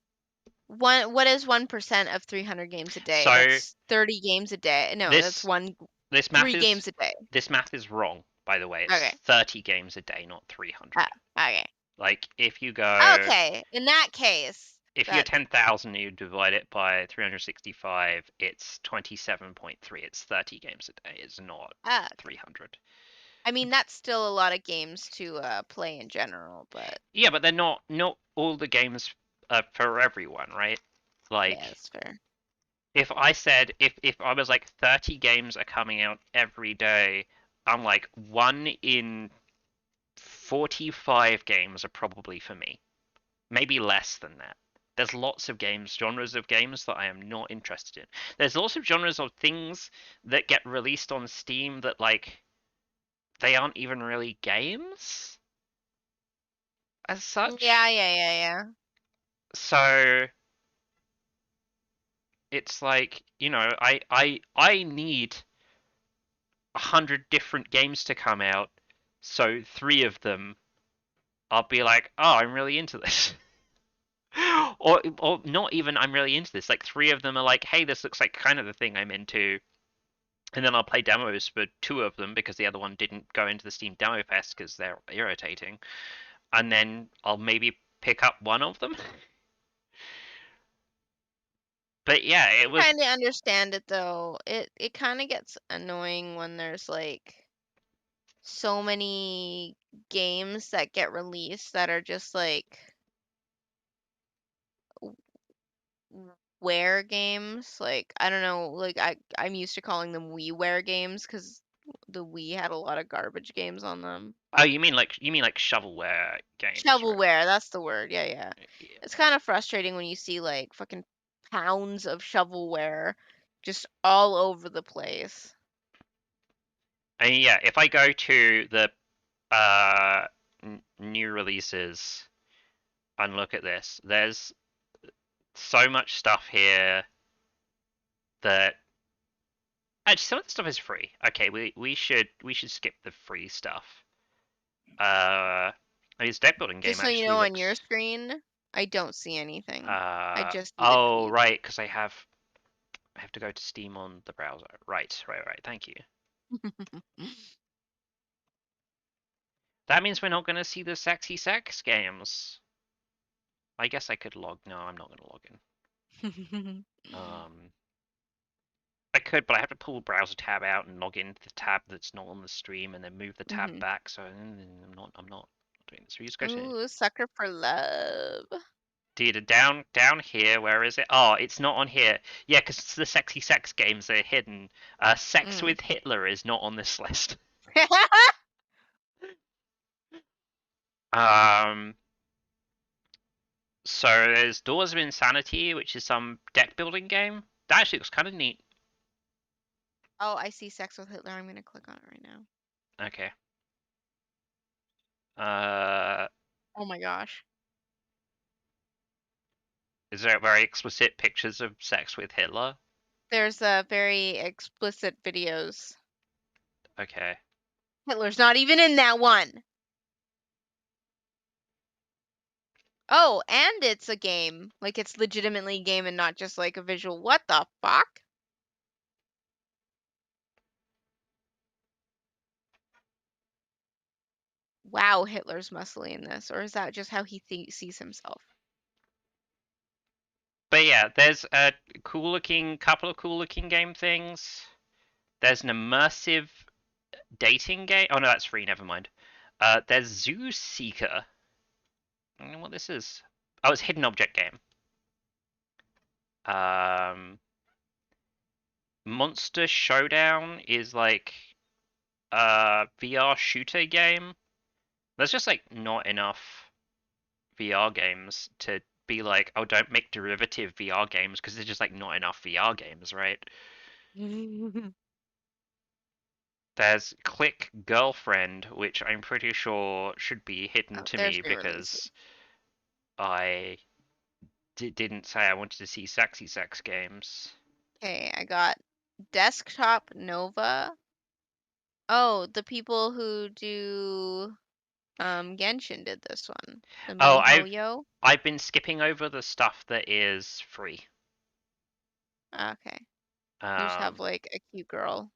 what is 1% of 300 games a day? So that's 30 games a day. No, that's 3 games a day. This math is wrong, by the way. It's okay. 30 games a day, not 300. Okay. Like, if you go... Okay, in that case, if you're 10,000 and you divide it by 365, it's 27.3. It's 30 games a day. It's not 300. I mean, that's still a lot of games to play in general, but yeah, but they're not all the games are for everyone, right? Like, yeah, that's fair. if I said if I was like 30 games are coming out every day, I'm like 1 in 45 games are probably for me. Maybe less than that. There's lots of games, genres of games that I am not interested in. There's lots of genres of things that get released on Steam that, like, they aren't even really games as such. Yeah. So it's like, you know, I need 100 different games to come out, so 3 of them I'll be like, oh, I'm really into this. or not even I'm really into this. Like 3 of them are like, hey, this looks like kind of the thing I'm into. And then I'll play demos for 2 of them because the other one didn't go into the Steam Demo Fest because they're irritating. And then I'll maybe pick up 1 of them. But yeah, it was. I kind of understand it though. It kind of gets annoying when there's like so many games that get released that are just like wear games. Like I don't know, like I'm used to calling them WiiWare games because the Wii had a lot of garbage games on them. Oh, you mean like shovelware games? Shovelware, right? that's the word. Yeah. It's kind of frustrating when you see like fucking pounds of shovelware just all over the place. And yeah, if I go to the new releases and look at this, there's so much stuff here that actually some of the stuff is free. Okay, we should skip the free stuff. I mean, this deck building game Just so actually you know, looks... on your screen, I don't see anything. I just see oh right, because I have to go to Steam on the browser. Right. Thank you. That means we're not going to see the sexy sex games. I guess I could log. No, I'm not going to log in. I could, but I have to pull the browser tab out and log into the tab that's not on the stream, and then move the tab back. So I'm not doing this. We just go to. Ooh, sucker for love. Dude, down here. Where is it? Oh, it's not on here. Yeah, because the sexy sex games are hidden. Sex with Hitler is not on this list. So there's Doors of Insanity, which is some deck building game. That actually looks kind of neat. Oh, I see Sex with Hitler. I'm gonna click on it right now. Okay. Oh my gosh. Is there very explicit pictures of sex with Hitler? There's very explicit videos. Okay. Hitler's not even in that one. Oh, and it's a game. Like it's legitimately a game and not just like a visual. What the fuck? Wow, Hitler's muscly in this, or is that just how he sees himself? But yeah, there's a couple of cool looking game things. There's an immersive dating game. Oh no, that's free. Never mind. There's Zoo Seeker. I don't know what this is. Oh, it's a hidden object game. Monster Showdown is like a VR shooter game. There's just like not enough VR games to be like, oh, don't make derivative VR games because there's just like not enough VR games, right? There's Click Girlfriend, which I'm pretty sure should be hidden to me because I didn't say I wanted to see sexy sex games. Okay, I got Desktop Nova. Oh, the people who do Genshin did this one. The MiHoYo. I've been skipping over the stuff that is free. Okay. You just have like a cute girl.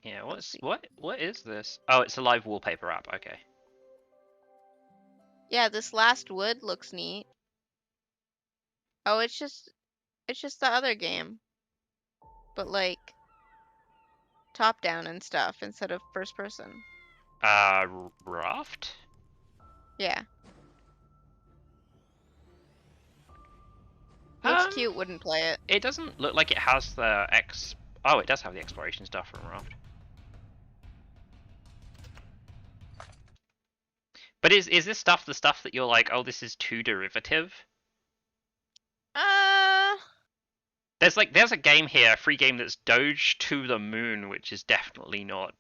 Yeah, what is this? Oh, it's a live wallpaper app. Okay. Yeah, this Last Wood looks neat. Oh, it's just the other game, but like top down and stuff instead of first person. Raft? Yeah. Looks cute, wouldn't play it. It doesn't look like it has the Oh, it does have the exploration stuff from Raft. But is this stuff the stuff that you're like, oh, this is too derivative? There's a game here, a free game that's Doge to the Moon, which is definitely not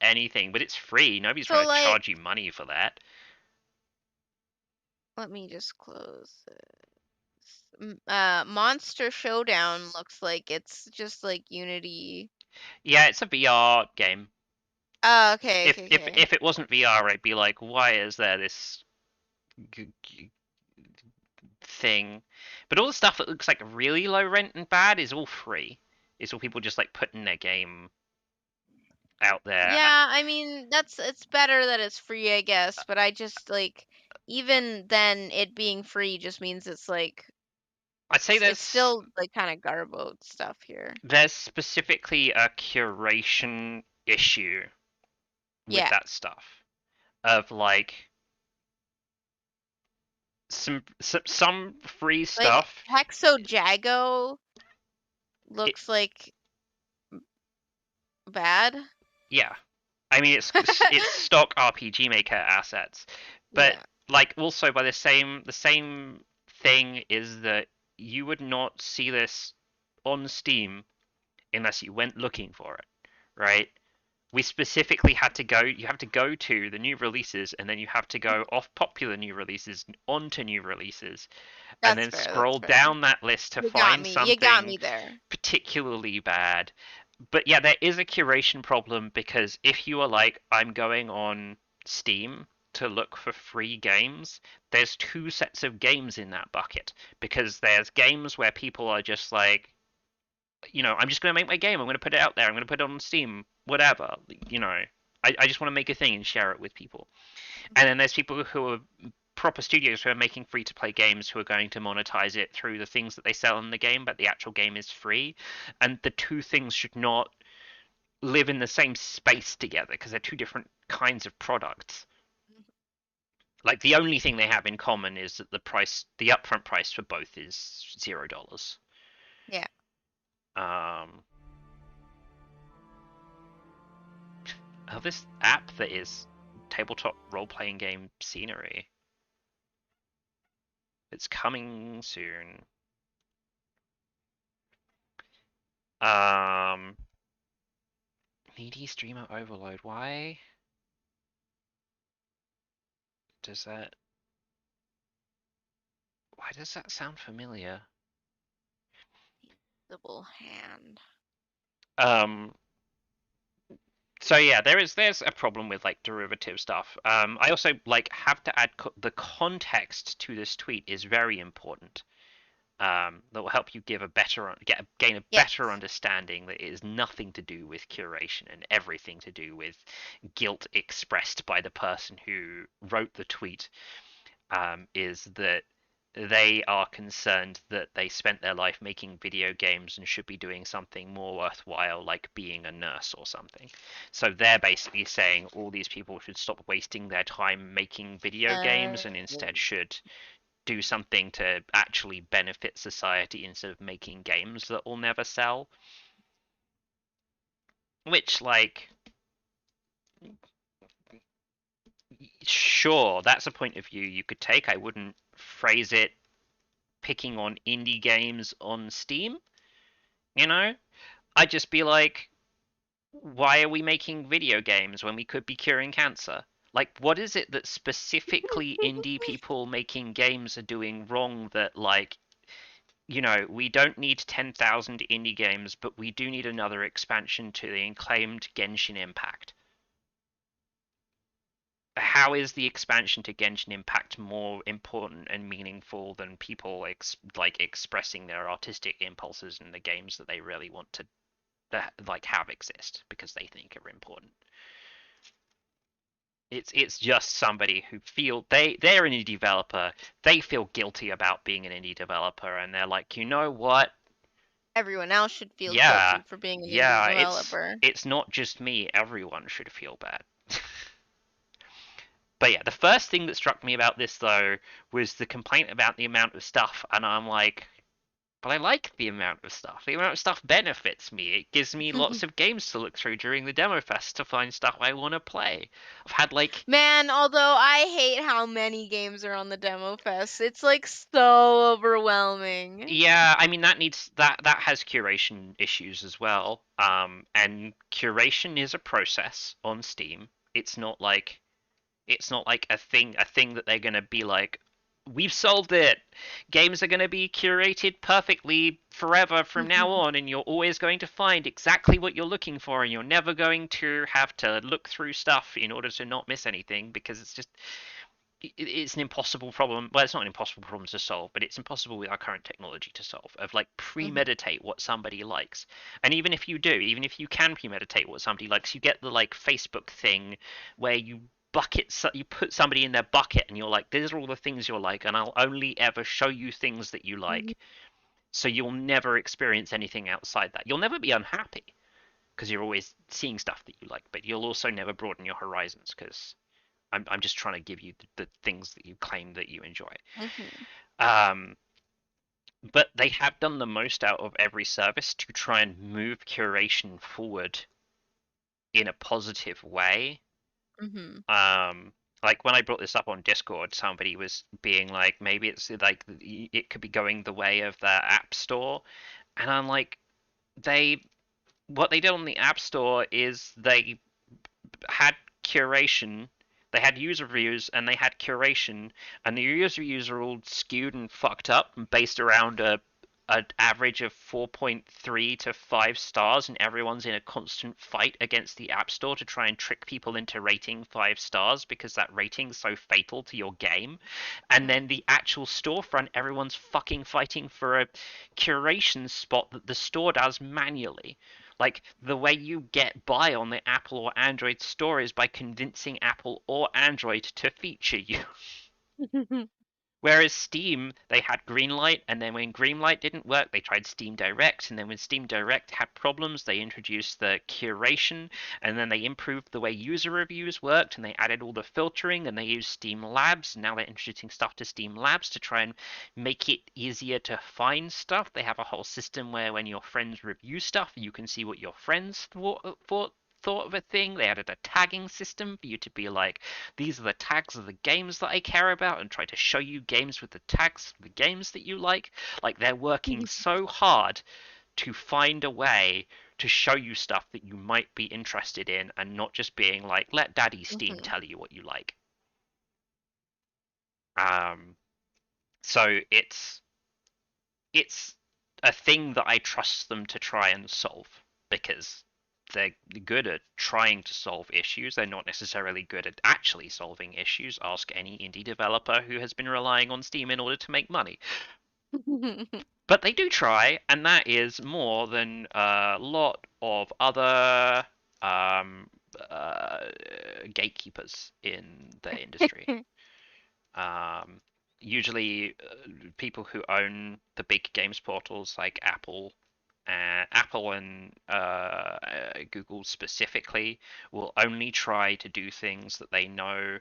anything, but it's free. Nobody's trying to charge you money for that. Let me just close this. Monster Showdown looks like it's just like Unity. Yeah, it's a VR game. Oh, okay. If it wasn't VR, I'd be like, why is there this thing? But all the stuff that looks like really low rent and bad is all free. It's all people just like putting their game out there. Yeah, I mean it's better that it's free, I guess. But I just like even then it being free just means it's like I'd say it's still like kind of garbled stuff here. There's specifically a curation issue with that stuff of like some free stuff. Like Hexojago looks like bad. Yeah, I mean it's stock RPG Maker assets, but like also by the same thing is that you would not see this on Steam unless you went looking for it, right? We specifically had to go. You have to go to the new releases, and then you have to go off popular new releases onto new releases, and then scroll down that list to find something particularly bad. But yeah, there is a curation problem because if you are like, I'm going on Steam to look for free games, there's two sets of games in that bucket because there's games where people are just like, you know, I'm just going to make my game. I'm going to put it out there. I'm going to put it on Steam, whatever. You know, I just want to make a thing and share it with people. And then there's people who are proper studios who are making free-to-play games who are going to monetize it through the things that they sell in the game, but the actual game is free. And the two things should not live in the same space together because they're two different kinds of products. Like the only thing they have in common is that the upfront price for both is $0. Yeah. This app that is tabletop role-playing game scenery. It's coming soon. Needy streamer overload. Why does that sound familiar? Double hand. So yeah, there's a problem with like derivative stuff. I also like have to add the context to this tweet is very important. That will help you gain a better understanding that it is nothing to do with curation and everything to do with guilt expressed by the person who wrote the tweet. Is that they are concerned that they spent their life making video games and should be doing something more worthwhile, like being a nurse or something. So they're basically saying all these people should stop wasting their time making video games and instead should do something to actually benefit society instead of making games that will never sell. Which, like, sure, that's a point of view you could take. I wouldn't phrase it picking on indie games on Steam, you know? I'd just be like, why are we making video games when we could be curing cancer? Like, what is it that specifically indie people making games are doing wrong that, like, you know, we don't need 10,000 indie games, but we do need another expansion to the acclaimed Genshin Impact? How is the expansion to Genshin Impact more important and meaningful than people expressing their artistic impulses in the games that they really want to have exist because they think are important? It's just somebody who they're an indie developer. They feel guilty about being an indie developer, and they're like, you know what? Everyone else should feel Yeah, guilty for being an indie yeah. developer. It's not just me. Everyone should feel bad. But yeah, the first thing that struck me about this though was the complaint about the amount of stuff, and I'm like, but I like the amount of stuff. The amount of stuff benefits me. It gives me lots of games to look through during the demo fest to find stuff I want to play. I've had like Man, although I hate how many games are on the demo fest. It's like so overwhelming. yeah, I mean that has curation issues as well. And curation is a process on Steam. It's not like a thing that they're gonna be like, we've solved it. Games are going to be curated perfectly forever from now on, and you're always going to find exactly what you're looking for, and you're never going to have to look through stuff in order to not miss anything, because it's an impossible problem. Well, it's not an impossible problem to solve, but it's impossible with our current technology to solve, of like premeditate what somebody likes. And even if you can premeditate what somebody likes, you get the like Facebook thing where you put somebody in their bucket, and you're like, these are all the things you're like, and I'll only ever show you things that you like, so you'll never experience anything outside that. You'll never be unhappy because you're always seeing stuff that you like, but you'll also never broaden your horizons because I'm just trying to give you the things that you claim that you enjoy. Um, but they have done the most out of every service to try and move curation forward in a positive way. Like when I brought this up on Discord, somebody was being like, maybe it's like it could be going the way of the App Store, and I'm like, what they did on the App Store is they had curation, they had user reviews, and they had curation, and the user reviews are all skewed and fucked up and based around an average of 4.3 to 5 stars, and everyone's in a constant fight against the App Store to try and trick people into rating 5 stars because that rating's so fatal to your game. And then the actual storefront, everyone's fucking fighting for a curation spot that the store does manually. Like, the way you get by on the Apple or Android store is by convincing Apple or Android to feature you. Whereas Steam, they had Greenlight, and then when Greenlight didn't work, they tried Steam Direct, and then when Steam Direct had problems, they introduced the curation, and then they improved the way user reviews worked, and they added all the filtering, and they used Steam Labs, and now they're introducing stuff to Steam Labs to try and make it easier to find stuff. They have a whole system where when your friends review stuff, you can see what your friends thought of a thing. They added a tagging system for you to be like, these are the tags of the games that I care about, and try to show you games with the tags of the games that you like. Like, they're working so hard to find a way to show you stuff that you might be interested in, and not just being like, let Daddy Steam tell you what you like. So it's a thing that I trust them to try and solve, because they're good at trying to solve issues. They're not necessarily good at actually solving issues. Ask any indie developer who has been relying on Steam in order to make money. But they do try, and that is more than a lot of other gatekeepers in the industry. Usually, people who own the big games portals like Apple and Google specifically will only try to do things that they know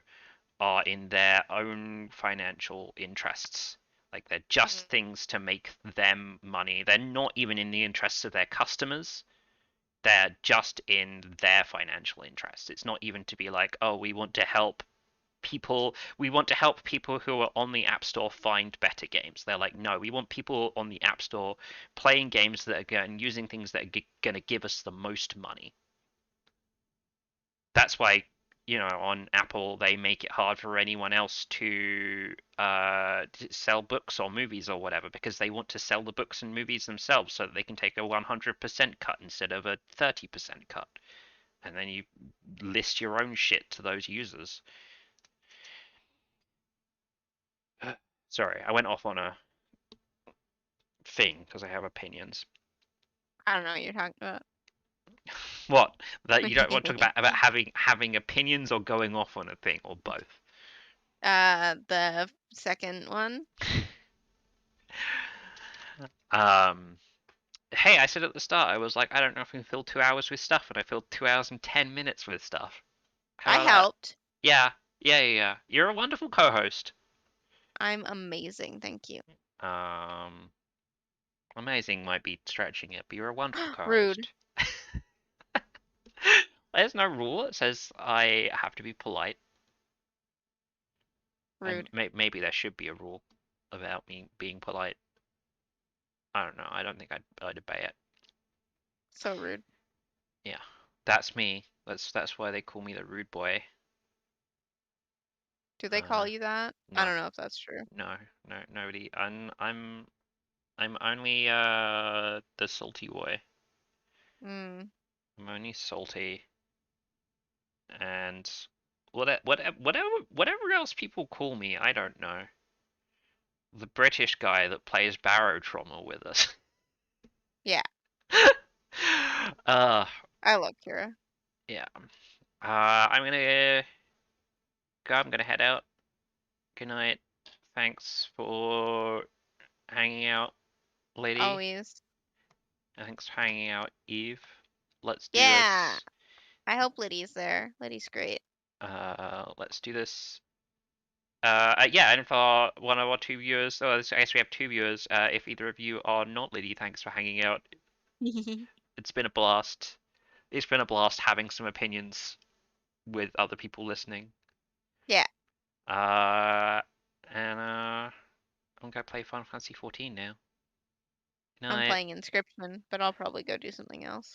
are in their own financial interests. Like, they're just things to make them money. They're not even in the interests of their customers. They're just in their financial interests. It's not even to be like, oh, we want to help people who are on the App Store find better games. They're like, no, we want people on the App Store playing games that are using things that are going to give us the most money. That's why, on Apple, they make it hard for anyone else to sell books or movies or whatever, because they want to sell the books and movies themselves so that they can take a 100% cut instead of a 30% cut. And then you list your own shit to those users. Sorry, I went off on a thing because I have opinions. I don't know what you're talking about. What? That you don't want to talk about having opinions or going off on a thing or both? The second one. Hey, I said at the start, I was like, I don't know if I can fill 2 hours with stuff, and I filled 2 hours and 10 minutes with stuff. How I about that? helped. Yeah. You're a wonderful co-host. I'm amazing, thank you. Amazing might be stretching it, but you're a wonderful co-host. Rude. There's no rule that says I have to be polite. Rude. And maybe there should be a rule about me being polite. I don't know. I don't think I'd obey it. So rude. Yeah, that's me. That's why they call me the rude boy. Do they call you that? No. I don't know if that's true. No, nobody. I'm only the salty boy. I'm only salty. And whatever else people call me, I don't know. The British guy that plays Barrow Trauma with us. Yeah. I love Kira. Yeah. I'm gonna go. I'm gonna head out. Good night. Thanks for hanging out, lady. Always. Thanks for hanging out, Eve. Let's do Yeah. this. I hope Liddy's there. Liddy's great. Let's do this. Yeah, and for one of our 2 viewers, I guess we have 2 viewers. If either of you are not Liddy, thanks for hanging out. It's been a blast. It's been a blast having some opinions with other people listening. Yeah. And I'm gonna play Final Fantasy 14 now. I'm playing Inscription, but I'll probably go do something else.